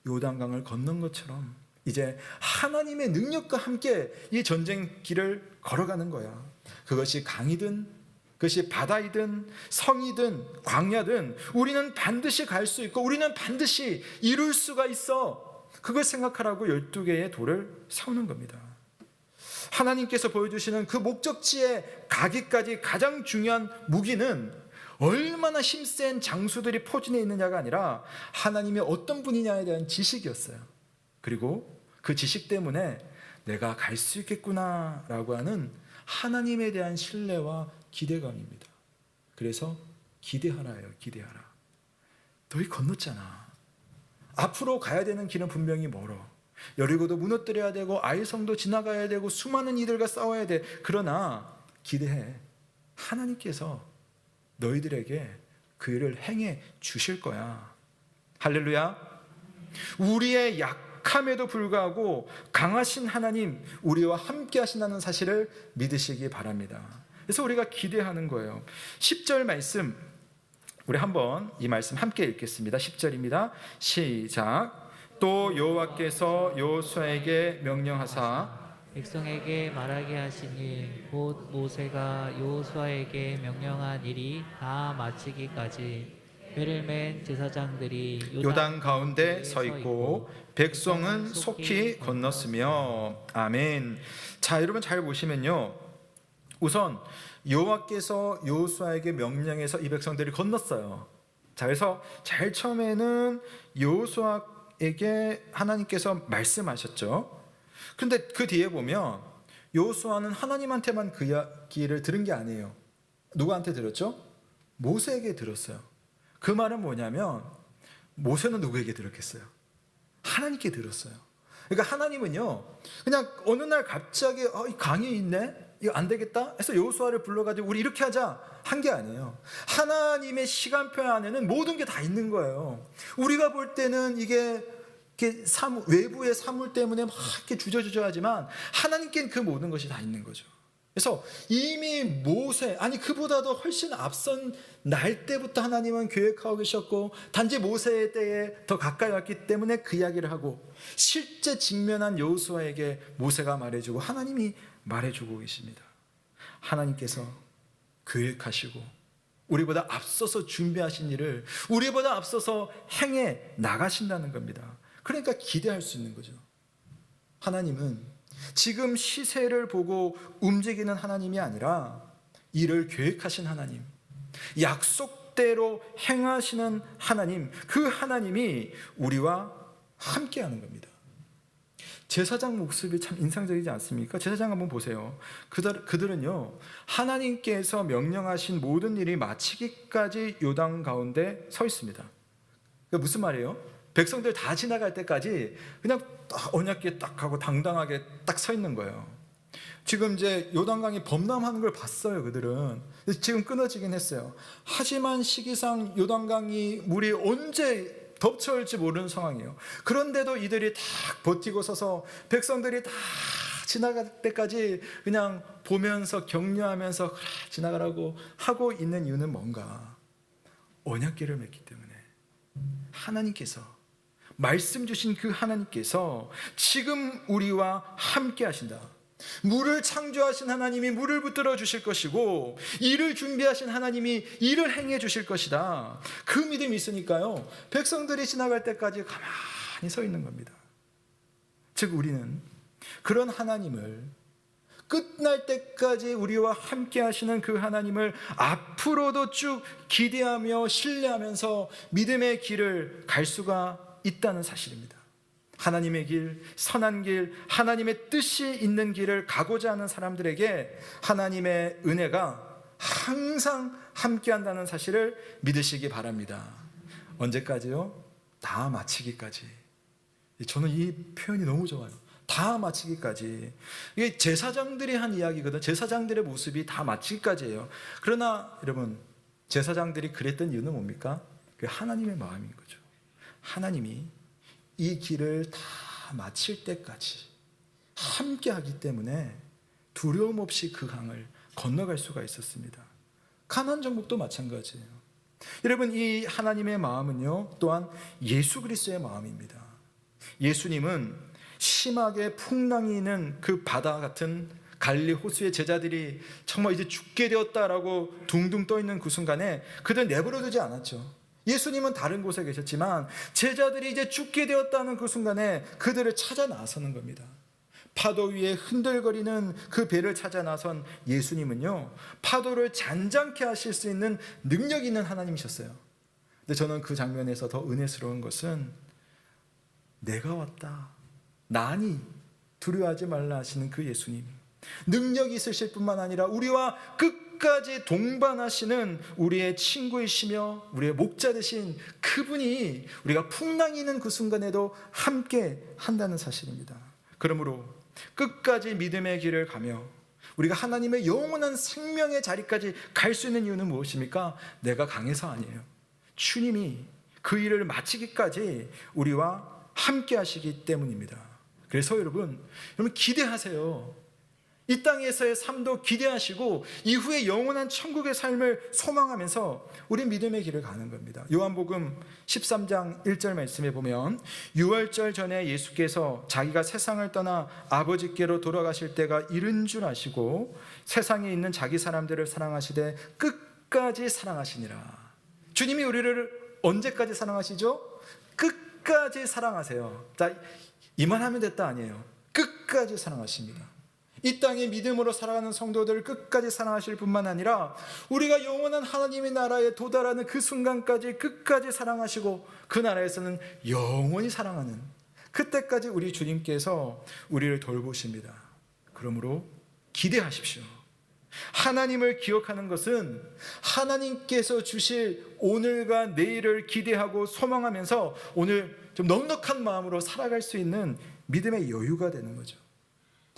요단강을 건넌 것처럼 이제 하나님의 능력과 함께 이 전쟁 길을 걸어가는 거야. 그것이 강이든 그것이 바다이든 성이든 광야든 우리는 반드시 갈 수 있고 우리는 반드시 이룰 수가 있어. 그걸 생각하라고 12개의 돌을 세우는 겁니다. 하나님께서 보여주시는 그 목적지에 가기까지 가장 중요한 무기는 얼마나 힘센 장수들이 포진해 있느냐가 아니라 하나님이 어떤 분이냐에 대한 지식이었어요. 그리고 그 지식 때문에 내가 갈 수 있겠구나라고 하는 하나님에 대한 신뢰와 기대감입니다. 그래서 기대하라예요. 기대하라. 너희 건넜잖아. 앞으로 가야 되는 길은 분명히 멀어. 여리고도 무너뜨려야 되고 아이성도 지나가야 되고 수많은 이들과 싸워야 돼. 그러나 기대해. 하나님께서 너희들에게 그 일을 행해 주실 거야. 할렐루야. 우리의 약함에도 불구하고 강하신 하나님, 우리와 함께 하신다는 사실을 믿으시기 바랍니다. 그래서 우리가 기대하는 거예요. 10절 말씀, 우리 한번 이 말씀 함께 읽겠습니다. 10절입니다. 시작. 또 여호와께서 여호수아에게 명령하사 백성에게 말하게 하시니 곧 모세가 여호수아에게 명령한 일이 다 마치기까지 배를 맨 제사장들이 요단 가운데 서 있고 백성은 속히 건넜으며. 아멘. 자, 여러분 잘 보시면요, 우선 여호와께서 여호수아에게 명령해서 이 백성들이 건넜어요. 자, 그래서 제일 처음에는 여호수아에게 하나님께서 말씀하셨죠. 그런데 그 뒤에 보면 여호수아는 하나님한테만 그 이야기를 들은 게 아니에요. 누구한테 들었죠? 모세에게 들었어요. 그 말은 뭐냐면 모세는 누구에게 들었겠어요? 하나님께 들었어요. 그러니까 하나님은요, 그냥 어느 날 갑자기 이 강이 있네? 이거 안 되겠다? 해서 여호수아를 불러가지고 우리 이렇게 하자 한 게 아니에요. 하나님의 시간표 안에는 모든 게 다 있는 거예요. 우리가 볼 때는 이게 외부의 사물 때문에 막 이렇게 주저주저하지만 하나님께는 그 모든 것이 다 있는 거죠. 그래서 이미 모세, 아니 그보다도 훨씬 앞선 날 때부터 하나님은 계획하고 계셨고 단지 모세의 때에 더 가까이 왔기 때문에 그 이야기를 하고 실제 직면한 여호수아에게 모세가 말해주고 하나님이 말해주고 계십니다. 하나님께서 계획하시고 우리보다 앞서서 준비하신 일을 우리보다 앞서서 행해 나가신다는 겁니다. 그러니까 기대할 수 있는 거죠. 하나님은 지금 시세를 보고 움직이는 하나님이 아니라 일을 계획하신 하나님, 약속대로 행하시는 하나님, 그 하나님이 우리와 함께하는 겁니다. 제사장 모습이 참 인상적이지 않습니까? 제사장 한번 보세요. 그들은요, 하나님께서 명령하신 모든 일이 마치기까지 요단 가운데 서 있습니다. 그러니까 무슨 말이에요? 백성들 다 지나갈 때까지 그냥 딱 언약궤 딱 하고 당당하게 딱 서 있는 거예요. 지금 이제 요단강이 범람하는 걸 봤어요. 그들은 지금 끊어지긴 했어요. 하지만 시기상 요단강이 물이 언제 덮쳐올지 모르는 상황이에요. 그런데도 이들이 다 버티고 서서 백성들이 다 지나갈 때까지 그냥 보면서 격려하면서 지나가라고 하고 있는 이유는 뭔가? 언약궤를 맺기 때문에 하나님께서 말씀 주신 그 하나님께서 지금 우리와 함께 하신다. 물을 창조하신 하나님이 물을 붙들어 주실 것이고 일을 준비하신 하나님이 일을 행해 주실 것이다. 그 믿음이 있으니까요, 백성들이 지나갈 때까지 가만히 서 있는 겁니다. 즉 우리는 그런 하나님을, 끝날 때까지 우리와 함께 하시는 그 하나님을 앞으로도 쭉 기대하며 신뢰하면서 믿음의 길을 갈 수가 있다는 사실입니다. 하나님의 길, 선한 길, 하나님의 뜻이 있는 길을 가고자 하는 사람들에게 하나님의 은혜가 항상 함께 한다는 사실을 믿으시기 바랍니다. 언제까지요? 다 마치기까지. 저는 이 표현이 너무 좋아요. 다 마치기까지. 이게 제사장들이 한 이야기거든. 제사장들의 모습이 다 마치기까지예요. 그러나 여러분, 제사장들이 그랬던 이유는 뭡니까? 그 하나님의 마음인 거죠. 하나님이 이 길을 다 마칠 때까지 함께 하기 때문에 두려움 없이 그 강을 건너갈 수가 있었습니다. 가나안 정복도 마찬가지예요. 여러분, 이 하나님의 마음은요, 또한 예수 그리스도의 마음입니다. 예수님은 심하게 풍랑이 있는 그 바다 같은 갈릴리 호수의 제자들이 정말 이제 죽게 되었다라고 둥둥 떠 있는 그 순간에 그들 내버려 두지 않았죠. 예수님은 다른 곳에 계셨지만 제자들이 이제 죽게 되었다는 그 순간에 그들을 찾아 나서는 겁니다. 파도 위에 흔들거리는 그 배를 찾아 나선 예수님은요, 파도를 잔잔케 하실 수 있는 능력 있는 하나님이셨어요. 근데 저는 그 장면에서 더 은혜스러운 것은 내가 왔다, 나니 두려워하지 말라 하시는 그 예수님, 능력이 있으실 뿐만 아니라 우리와 끝까지 동반하시는 우리의 친구이시며 우리의 목자 되신 그분이 우리가 풍랑이 있는 그 순간에도 함께 한다는 사실입니다. 그러므로 끝까지 믿음의 길을 가며 우리가 하나님의 영원한 생명의 자리까지 갈 수 있는 이유는 무엇입니까? 내가 강해서 아니에요. 주님이 그 일을 마치기까지 우리와 함께 하시기 때문입니다. 그래서 여러분 기대하세요. 이 땅에서의 삶도 기대하시고 이후에 영원한 천국의 삶을 소망하면서 우리 믿음의 길을 가는 겁니다. 요한복음 13장 1절 말씀에 보면 유월절 전에 예수께서 자기가 세상을 떠나 아버지께로 돌아가실 때가 이른 줄 아시고 세상에 있는 자기 사람들을 사랑하시되 끝까지 사랑하시니라. 주님이 우리를 언제까지 사랑하시죠? 끝까지 사랑하세요. 자, 이만하면 됐다 아니에요. 끝까지 사랑하십니다. 이 땅에 믿음으로 살아가는 성도들을 끝까지 사랑하실 뿐만 아니라 우리가 영원한 하나님의 나라에 도달하는 그 순간까지 끝까지 사랑하시고 그 나라에서는 영원히 사랑하는 그때까지 우리 주님께서 우리를 돌보십니다. 그러므로 기대하십시오. 하나님을 기억하는 것은 하나님께서 주실 오늘과 내일을 기대하고 소망하면서 오늘 좀 넉넉한 마음으로 살아갈 수 있는 믿음의 여유가 되는 거죠.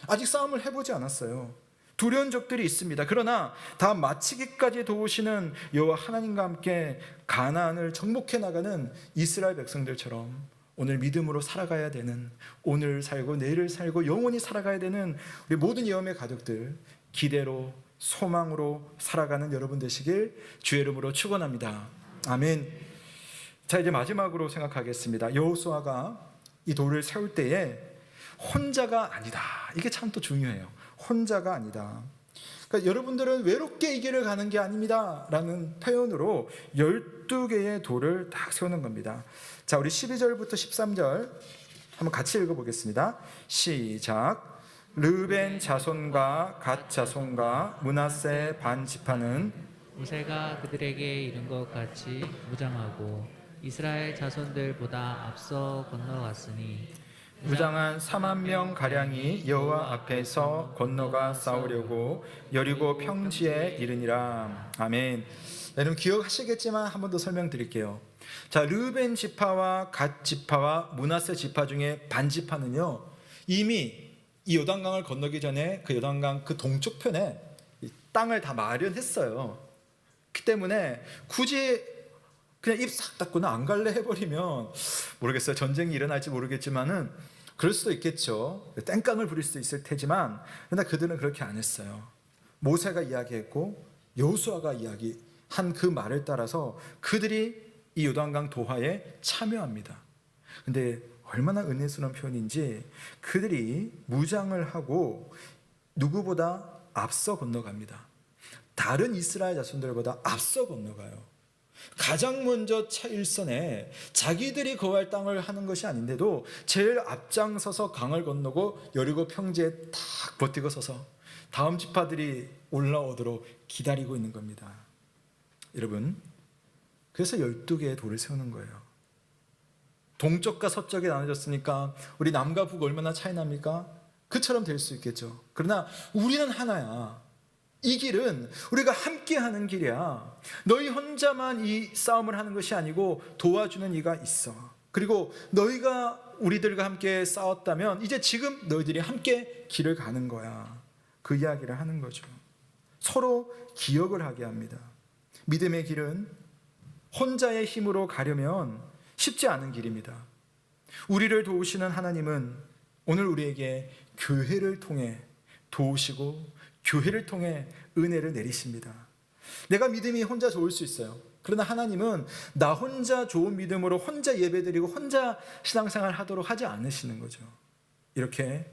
아직 싸움을 해보지 않았어요. 두려운 적들이 있습니다. 그러나 다 마치기까지 도우시는 여호와 하나님과 함께 가나안을 정복해 나가는 이스라엘 백성들처럼 오늘 믿음으로 살아가야 되는, 오늘 살고 내일을 살고 영원히 살아가야 되는 우리 모든 여호와의 가족들, 기대로 소망으로 살아가는 여러분 되시길 주의 이름으로 축원합니다. 아멘. 자, 이제 마지막으로 생각하겠습니다. 여호수아가 이 돌을 세울 때에 혼자가 아니다. 이게 참 또 중요해요. 혼자가 아니다. 그러니까 여러분들은 외롭게 이 길을 가는 게 아닙니다 라는 표현으로 12개의 돌을 딱 세우는 겁니다. 자, 우리 12절부터 13절 한번 같이 읽어보겠습니다. 시작. 르벤 자손과 갓 자손과 므낫세 반 지파는 모세가 그들에게 이른 것 같이 무장하고 이스라엘 자손들보다 앞서 건너갔으니 무장한 4만 명 가량이 여호와 앞에서 건너가 싸우려고 여리고 평지에 이르니라. 아멘. 여러분 기억하시겠지만 한 번 더 설명드릴게요. 자, 르벤 지파와 갓 지파와 므낫세 지파 중에 반 지파는요, 이미 이 요단강을 건너기 전에 그 요단강 그 동쪽 편에 땅을 다 마련했어요. 그 때문에 굳이 그냥 입 싹 닫고는 안 갈래 해버리면 모르겠어요. 전쟁이 일어날지 모르겠지만은 그럴 수도 있겠죠. 땡깡을 부릴 수도 있을 테지만 그러나 그들은 그렇게 안 했어요. 모세가 이야기했고 여호수아가 한 그 말을 따라서 그들이 이 요단강 도하에 참여합니다. 근데 얼마나 은혜스러운 표현인지 그들이 무장을 하고 누구보다 앞서 건너갑니다. 다른 이스라엘 자손들보다 앞서 건너가요. 가장 먼저 차 일선에 자기들이 거할 땅을 하는 것이 아닌데도 제일 앞장서서 강을 건너고 여리고 평지에 탁 버티고 서서 다음 지파들이 올라오도록 기다리고 있는 겁니다. 여러분, 그래서 12개의 돌을 세우는 거예요. 동쪽과 서쪽에 나눠졌으니까 우리 남과 북 얼마나 차이 납니까? 그처럼 될 수 있겠죠. 그러나 우리는 하나야. 이 길은 우리가 함께 하는 길이야. 너희 혼자만 이 싸움을 하는 것이 아니고 도와주는 이가 있어. 그리고 너희가 우리들과 함께 싸웠다면 이제 지금 너희들이 함께 길을 가는 거야. 그 이야기를 하는 거죠. 서로 기억을 하게 합니다. 믿음의 길은 혼자의 힘으로 가려면 쉽지 않은 길입니다. 우리를 도우시는 하나님은 오늘 우리에게 교회를 통해 도우시고 교회를 통해 은혜를 내리십니다. 내가 믿음이 혼자 좋을 수 있어요. 그러나 하나님은 나 혼자 좋은 믿음으로 혼자 예배드리고 혼자 신앙생활 하도록 하지 않으시는 거죠. 이렇게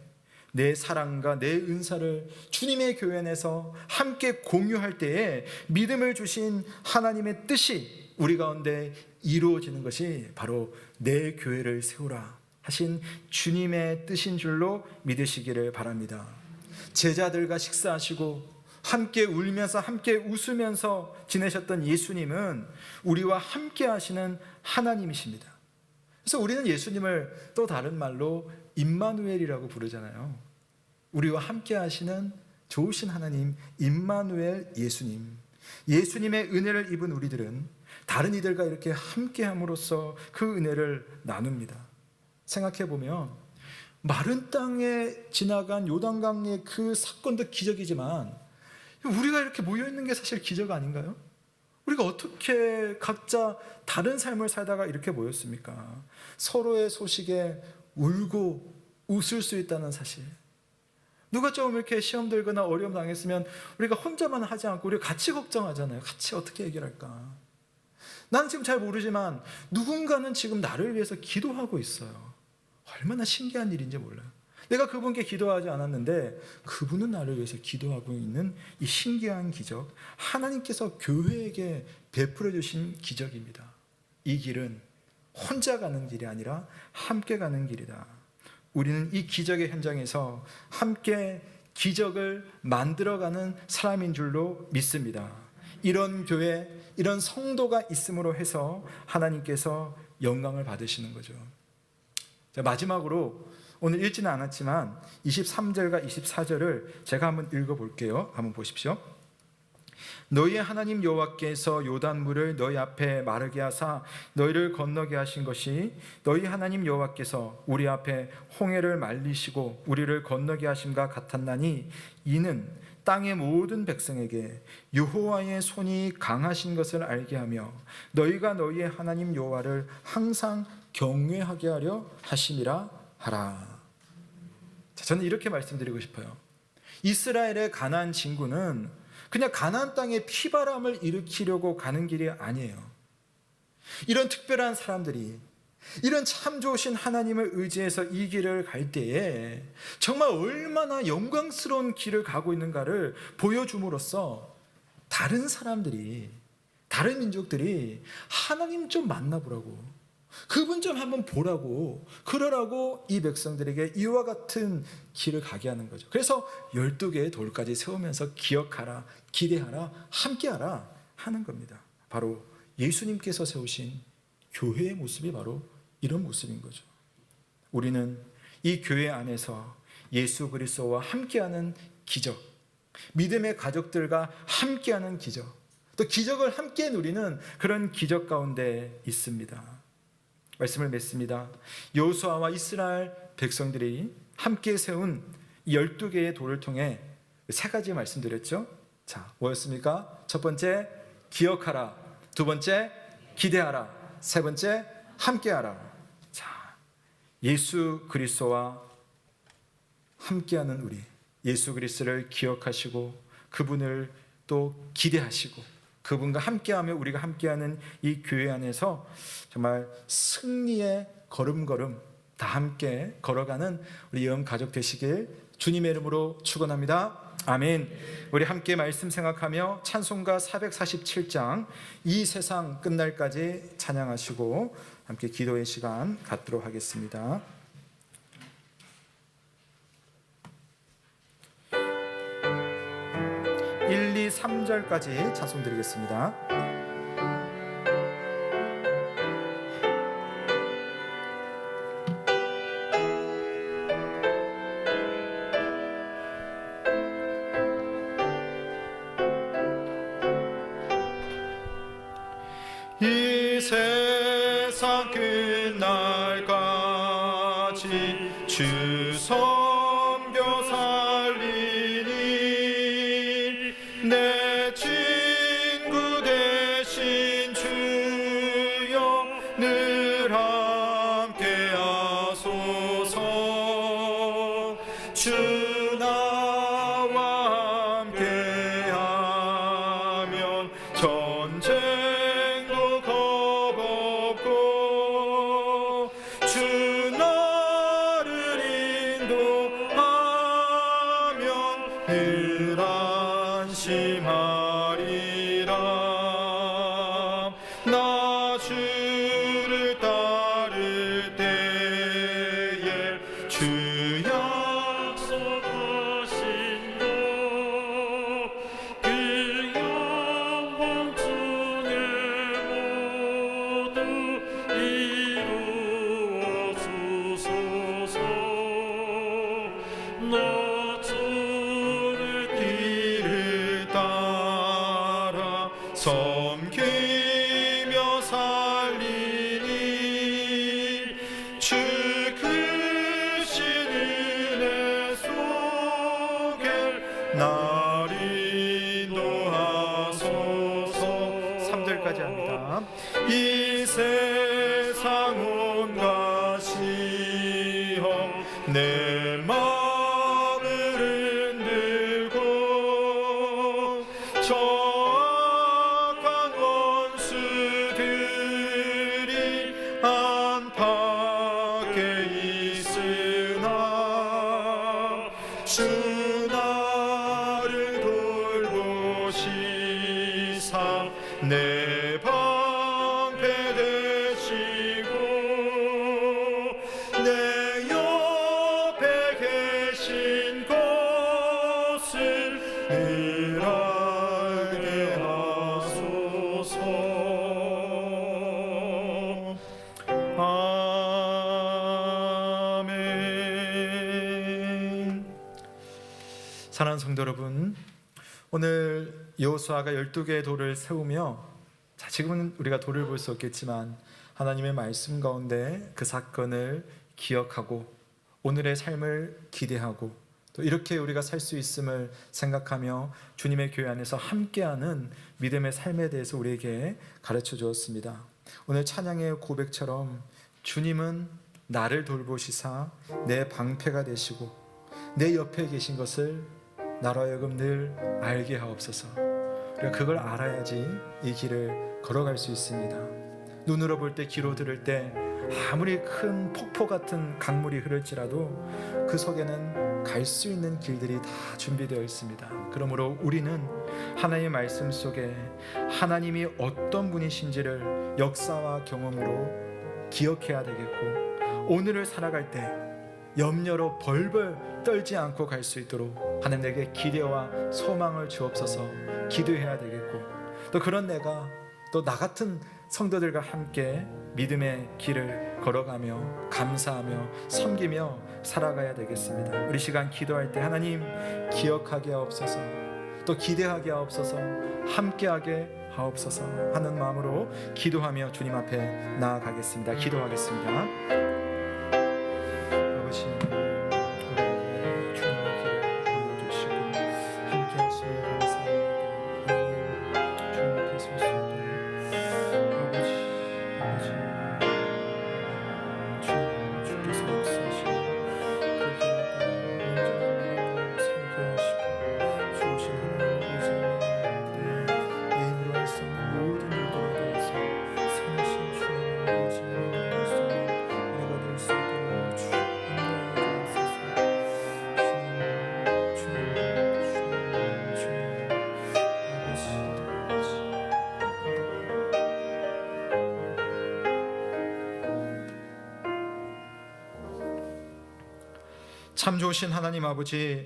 내 사랑과 내 은사를 주님의 교회 안에서 함께 공유할 때에 믿음을 주신 하나님의 뜻이 우리 가운데 이루어지는 것이 바로 내 교회를 세우라 하신 주님의 뜻인 줄로 믿으시기를 바랍니다. 제자들과 식사하시고 함께 울면서 함께 웃으면서 지내셨던 예수님은 우리와 함께 하시는 하나님이십니다. 그래서 우리는 예수님을 또 다른 말로 임마누엘이라고 부르잖아요. 우리와 함께 하시는 좋으신 하나님, 임마누엘 예수님. 예수님의 은혜를 입은 우리들은 다른 이들과 이렇게 함께 함으로써 그 은혜를 나눕니다. 생각해 보면 마른 땅에 지나간 요단강의 그 사건도 기적이지만 우리가 이렇게 모여있는 게 사실 기적 아닌가요? 우리가 어떻게 각자 다른 삶을 살다가 이렇게 모였습니까? 서로의 소식에 울고 웃을 수 있다는 사실. 누가 좀 이렇게 시험 들거나 어려움 당했으면 우리가 혼자만 하지 않고 우리가 같이 걱정하잖아요. 같이 어떻게 해결할까? 나는 지금 잘 모르지만 누군가는 지금 나를 위해서 기도하고 있어요. 얼마나 신기한 일인지 몰라요. 내가 그분께 기도하지 않았는데 그분은 나를 위해서 기도하고 있는 이 신기한 기적, 하나님께서 교회에게 베풀어 주신 기적입니다. 이 길은 혼자 가는 길이 아니라 함께 가는 길이다. 우리는 이 기적의 현장에서 함께 기적을 만들어가는 사람인 줄로 믿습니다. 이런 교회, 이런 성도가 있음으로 해서 하나님께서 영광을 받으시는 거죠. 자, 마지막으로 오늘 읽지는 않았지만 23절과 24절을 제가 한번 읽어볼게요. 한번 보십시오. 너희의 하나님 여호와께서 요단물을 너희 앞에 마르게 하사 너희를 건너게 하신 것이 너희 하나님 여호와께서 우리 앞에 홍해를 말리시고 우리를 건너게 하심과 같았나니 이는 땅의 모든 백성에게 여호와의 손이 강하신 것을 알게 하며 너희가 너희의 하나님 여호와를 항상 경외하게 하려 하심이라 하라. 자, 저는 이렇게 말씀드리고 싶어요. 이스라엘의 가나안 진군은 그냥 가나안 땅에 피바람을 일으키려고 가는 길이 아니에요. 이런 특별한 사람들이 이런 참 좋으신 하나님을 의지해서 이 길을 갈 때에 정말 얼마나 영광스러운 길을 가고 있는가를 보여줌으로써 다른 사람들이, 다른 민족들이 하나님 좀 만나보라고, 그분 좀 한번 보라고, 그러라고 이 백성들에게 이와 같은 길을 가게 하는 거죠. 그래서 12개의 돌까지 세우면서 기억하라, 기대하라, 함께하라 하는 겁니다. 바로 예수님께서 세우신 교회의 모습이 바로 이런 모습인 거죠. 우리는 이 교회 안에서 예수 그리스도와 함께하는 기적, 믿음의 가족들과 함께하는 기적, 또 기적을 함께 누리는 그런 기적 가운데 있습니다. 말씀을 맺습니다. 여호수아와 이스라엘 백성들이 함께 세운 12개의 돌을 통해 세 가지 말씀드렸죠. 자, 뭐였습니까? 첫 번째, 기억하라. 두 번째, 기대하라. 세 번째, 함께하라. 자, 예수 그리스도와 함께하는 우리, 예수 그리스도를 기억하시고 그분을 또 기대하시고 그분과 함께하며 우리가 함께하는 이 교회 안에서 정말 승리의 걸음걸음 다 함께 걸어가는 우리 예언 가족 되시길 주님의 이름으로 축원합니다. 아멘. 우리 함께 말씀 생각하며 찬송가 447장 이 세상 끝날까지 찬양하시고 함께 기도의 시간 갖도록 하겠습니다. 1, 2, 3절까지 찬송 드리겠습니다. 이 세상 끝날까지 주 섬겨 살리니 내 친구 되신 주여 늘 함께 하소서. 주 나와 함께 하면 전쟁도 겁없고 주 나를 인도하면 늘 안심하리라. 나 주를 따를 때에 주 약속하신 그 영광 중에 모두 이루어주소서. 나 주의 길을 따라 섬기며 살리니 주 크신 은혜 속에 날 인도하소서. 3절까지 합니다. 이 세상 온갖 시험 내 마음을 흔들고 저 악한 원수들이 안팎에 있으나 주 나를 돌보시사 내 방패 되시고 내 옆에 계신 것을 늘 알게 하소서. 아멘. 사랑하는 성도 여러분, 오늘 여호수아가 12개의 돌을 세우며 지금은 우리가 돌을 볼 수 없겠지만 하나님의 말씀 가운데 그 사건을 기억하고 오늘의 삶을 기대하고 또 이렇게 우리가 살 수 있음을 생각하며 주님의 교회 안에서 함께하는 믿음의 삶에 대해서 우리에게 가르쳐 주었습니다. 오늘 찬양의 고백처럼 주님은 나를 돌보시사 내 방패가 되시고 내 옆에 계신 것을 나로 하여금 늘 알게 하옵소서. 우리가 그걸 알아야지 이 길을 걸어갈 수 있습니다. 눈으로 볼 때, 귀로 들을 때 아무리 큰 폭포 같은 강물이 흐를지라도 그 속에는 갈 수 있는 길들이 다 준비되어 있습니다. 그러므로 우리는 하나님의 말씀 속에 하나님이 어떤 분이신지를 역사와 경험으로 기억해야 되겠고, 오늘을 살아갈 때 염려로 벌벌 떨지 않고 갈 수 있도록 하나님에게 기대와 소망을 주옵소서 기도해야 되겠고, 또 그런 내가 또 나 같은 성도들과 함께 믿음의 길을 걸어가며 감사하며 섬기며 살아가야 되겠습니다. 우리 시간 기도할 때 하나님 기억하게 하옵소서, 또 기대하게 하옵소서, 함께하게 하옵소서 하는 마음으로 기도하며 주님 앞에 나아가겠습니다. 기도하겠습니다. 아버지, 우리에게 주님의 길을 보여주시고 함께 하시니 감사합니다. 주님 앞에 설 수 있도록 아버지 주께서 역사하시고 그 길을 따라 온전한 믿음으로 살게 하시고 주오신 하나님을 의지하며 내 힘으로 할 수 없는 참 좋으신 하나님 아버지,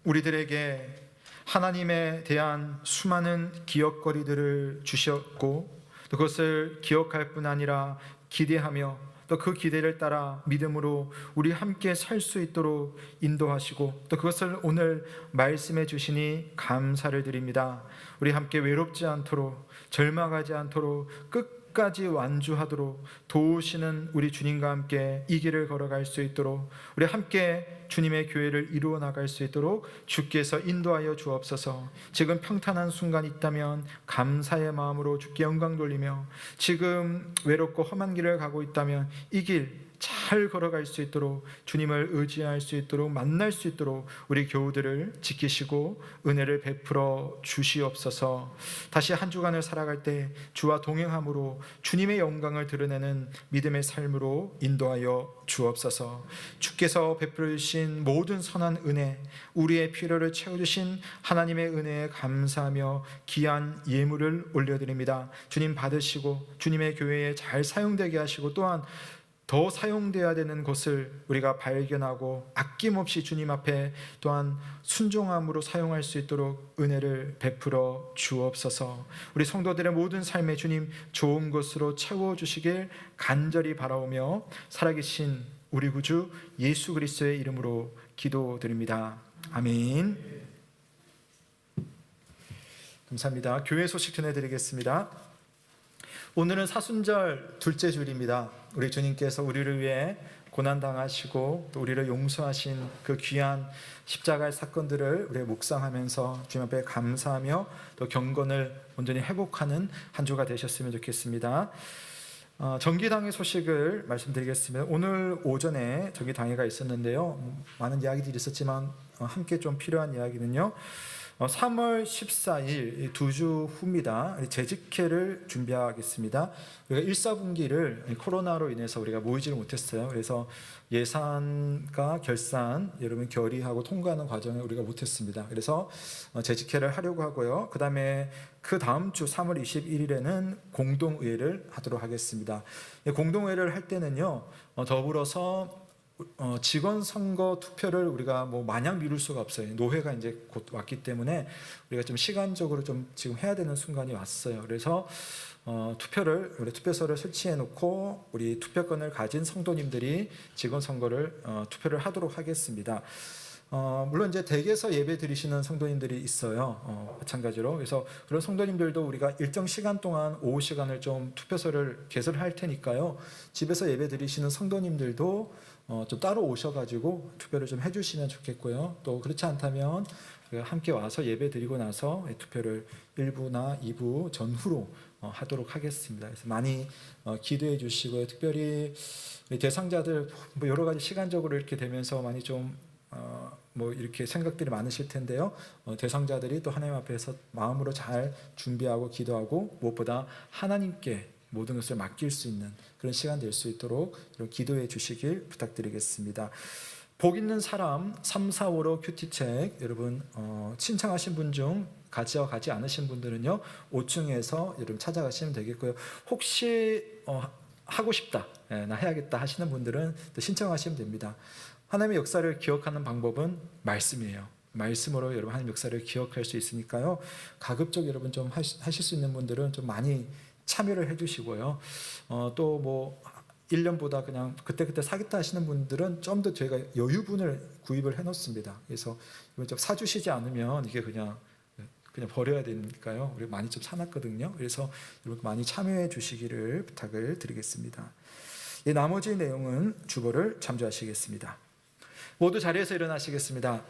우리들에게 하나님에 대한 수많은 기억거리들을 주셨고 또 그것을 기억할 뿐 아니라 기대하며 또 그 기대를 따라 믿음으로 우리 함께 살 수 있도록 인도하시고 또 그것을 오늘 말씀해 주시니 감사를 드립니다. 우리 함께 외롭지 않도록 절망하지 않도록 끝까지 완주하도록 도우시는 우리 주님과 함께 이 길을 걸어갈 수 있도록 우리 함께 주님의 교회를 이루어 나갈 수 있도록 주께서 인도하여 주옵소서. 지금 평탄한 순간이 있다면 감사의 마음으로 주께 영광 돌리며 지금 외롭고 험한 길을 가고 있다면 이 길 잘 걸어갈 수 있도록 주님을 의지할 수 있도록 만날 수 있도록 우리 교우들을 지키시고 은혜를 베풀어 주시옵소서. 다시 한 주간을 살아갈 때 주와 동행함으로 주님의 영광을 드러내는 믿음의 삶으로 인도하여 주옵소서. 주께서 베풀어 주신 모든 선한 은혜, 우리의 필요를 채워주신 하나님의 은혜에 감사하며 귀한 예물을 올려드립니다. 주님 받으시고 주님의 교회에 잘 사용되게 하시고 또한 더 사용되어야 되는 것을 우리가 발견하고 아낌없이 주님 앞에 또한 순종함으로 사용할 수 있도록 은혜를 베풀어 주옵소서. 우리 성도들의 모든 삶에 주님 좋은 것으로 채워주시길 간절히 바라오며 살아계신 우리 구주 예수 그리스도의 이름으로 기도드립니다. 아멘. 감사합니다. 교회 소식 전해드리겠습니다. 오늘은 사순절 둘째 주일입니다. 우리 주님께서 우리를 위해 고난당하시고 또 우리를 용서하신 그 귀한 십자가의 사건들을 우리가 묵상하면서 주님 앞에 감사하며 또 경건을 온전히 회복하는 한 주가 되셨으면 좋겠습니다. 정기당회 소식을 말씀드리겠습니다. 오늘 오전에 정기당회가 있었는데요. 많은 이야기들이 있었지만 함께 좀 필요한 이야기는요. 3월 14일 2주 후입니다. 재직회를 준비하겠습니다. 우리가 1사분기를 코로나로 인해서 우리가 모이지를 못했어요. 그래서 예산과 결산 여러분 결의하고 통과하는 과정을 우리가 못했습니다. 그래서 재직회를 하려고 하고요. 그 다음에 그 다음 주 3월 21일에는 공동의회를 하도록 하겠습니다. 공동의회를 할 때는요. 더불어서 직원 선거 투표를 우리가 뭐 마냥 미룰 수가 없어요. 노회가 이제 곧 왔기 때문에 우리가 좀 시간적으로 좀 지금 해야 되는 순간이 왔어요. 그래서 우리 투표소를 설치해 놓고 우리 투표권을 가진 성도님들이 직원 선거를 투표를 하도록 하겠습니다. 물론 이제 댁에서 예배 드리시는 성도님들이 있어요. 마찬가지로. 그래서 그런 성도님들도 우리가 일정 시간 동안 오후 시간을 좀 투표소를 개설할 테니까요. 집에서 예배 드리시는 성도님들도 좀 따로 오셔가지고 투표를 좀 해주시면 좋겠고요. 또 그렇지 않다면 함께 와서 예배 드리고 나서 투표를 1부나 2부 전후로 하도록 하겠습니다. 그래서 많이 기도해 주시고요. 특별히 대상자들 뭐 여러 가지 시간적으로 이렇게 되면서 많이 좀 뭐 이렇게 생각들이 많으실 텐데요. 대상자들이 또 하나님 앞에서 마음으로 잘 준비하고 기도하고 무엇보다 하나님께 모든 것을 맡길 수 있는 그런 시간 될 수 있도록 기도해 주시길 부탁드리겠습니다. 복 있는 사람 3, 4, 5로 큐티책 여러분 신청하신 분 중 가져가지 않으신 분들은요 5층에서 여러분 찾아가시면 되겠고요. 혹시 하고 싶다, 나 해야겠다 하시는 분들은 또 신청하시면 됩니다. 하나님의 역사를 기억하는 방법은 말씀이에요. 말씀으로 여러분 하나님의 역사를 기억할 수 있으니까요. 가급적 여러분 좀 하실 수 있는 분들은 좀 많이 참여를 해주시고요. 또 뭐 1년보다 그냥 그때그때 사겠다 하시는 분들은 좀 더 저희가 여유분을 구입을 해놓습니다. 그래서 이거 좀 사주시지 않으면 이게 그냥 버려야 되니까요. 우리 많이 좀 사놨거든요. 그래서 여러분 많이 참여해 주시기를 부탁을 드리겠습니다. 이 나머지 내용은 주보를 참조하시겠습니다. 모두 자리에서 일어나시겠습니다.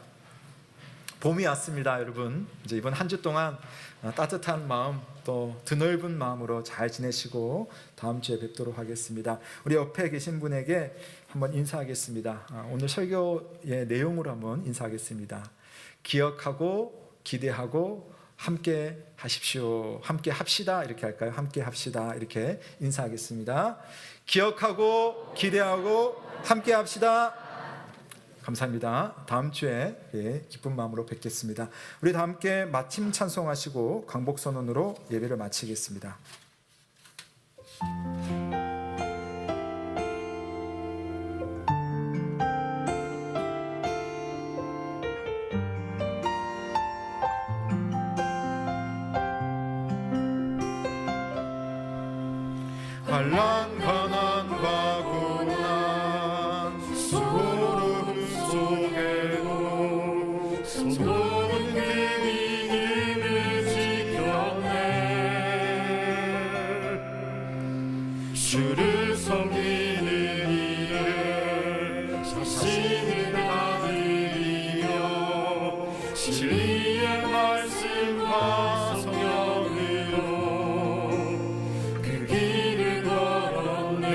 봄이 왔습니다, 여러분. 이제 이번 한 주 동안 따뜻한 마음 또 드넓은 마음으로 잘 지내시고 다음 주에 뵙도록 하겠습니다. 우리 옆에 계신 분에게 한번 인사하겠습니다. 오늘 설교의 내용으로 한번 인사하겠습니다. 기억하고 기대하고 함께 하십시오. 함께 합시다 이렇게 할까요? 함께 합시다 이렇게 인사하겠습니다. 기억하고 기대하고 함께 합시다. 감사합니다. 다음 주에 기쁜 마음으로 뵙겠습니다. 우리 다 함께 마침 찬송하시고 광복선언으로 예배를 마치겠습니다. 환난 가난과 고난 수고로움 속에도 성도는 그 믿음을 지켰네. 주를 섬기는 이에 자신을 다드리며 진리의 말씀과 성령으로 그 길을 걸었네.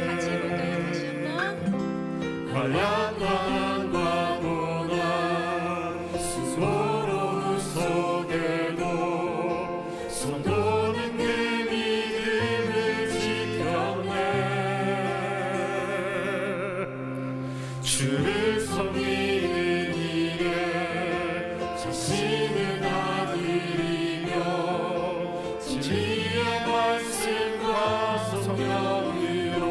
같이 볼까요? 다시 한번. 환난 가난과 고난 수고로움 속에도 성도는 그 믿음을 지켰네. 주를 섬기는 일에 자신을 다드리며 진리의 말씀과 성령으로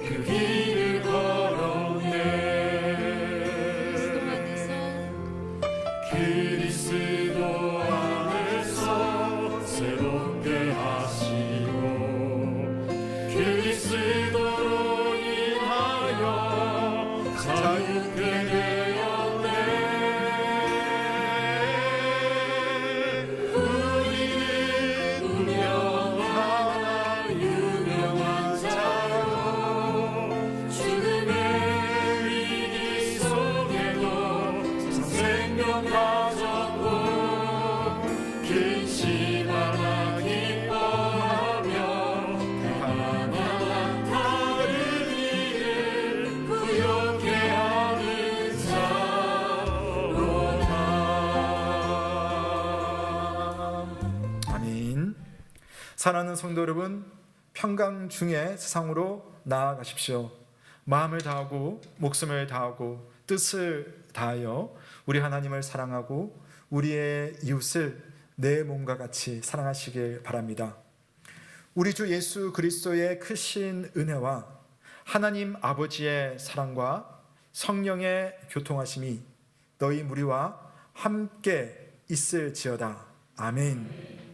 그 길을 걸었네. 그리스도 안에서 새롭게 하시고 그리스도로 인하여 자유케 되었네. 우리는 운명하나 유명한 자요 죽음의 위기 속에도 생명 가졌고 근심하나 기뻐하며 하나님과 다른 일을 부욕해 하는 자로다. 아멘. 사랑하는 성도 여러분, 평강 중에 세상으로 나아가십시오. 마음을 다하고 목숨을 다하고 뜻을 다하여 우리 하나님을 사랑하고 우리의 이웃을 내 몸과 같이 사랑하시길 바랍니다. 우리 주 예수 그리스도의 크신 은혜와 하나님 아버지의 사랑과 성령의 교통하심이 너희 무리와 함께 있을지어다. 아멘.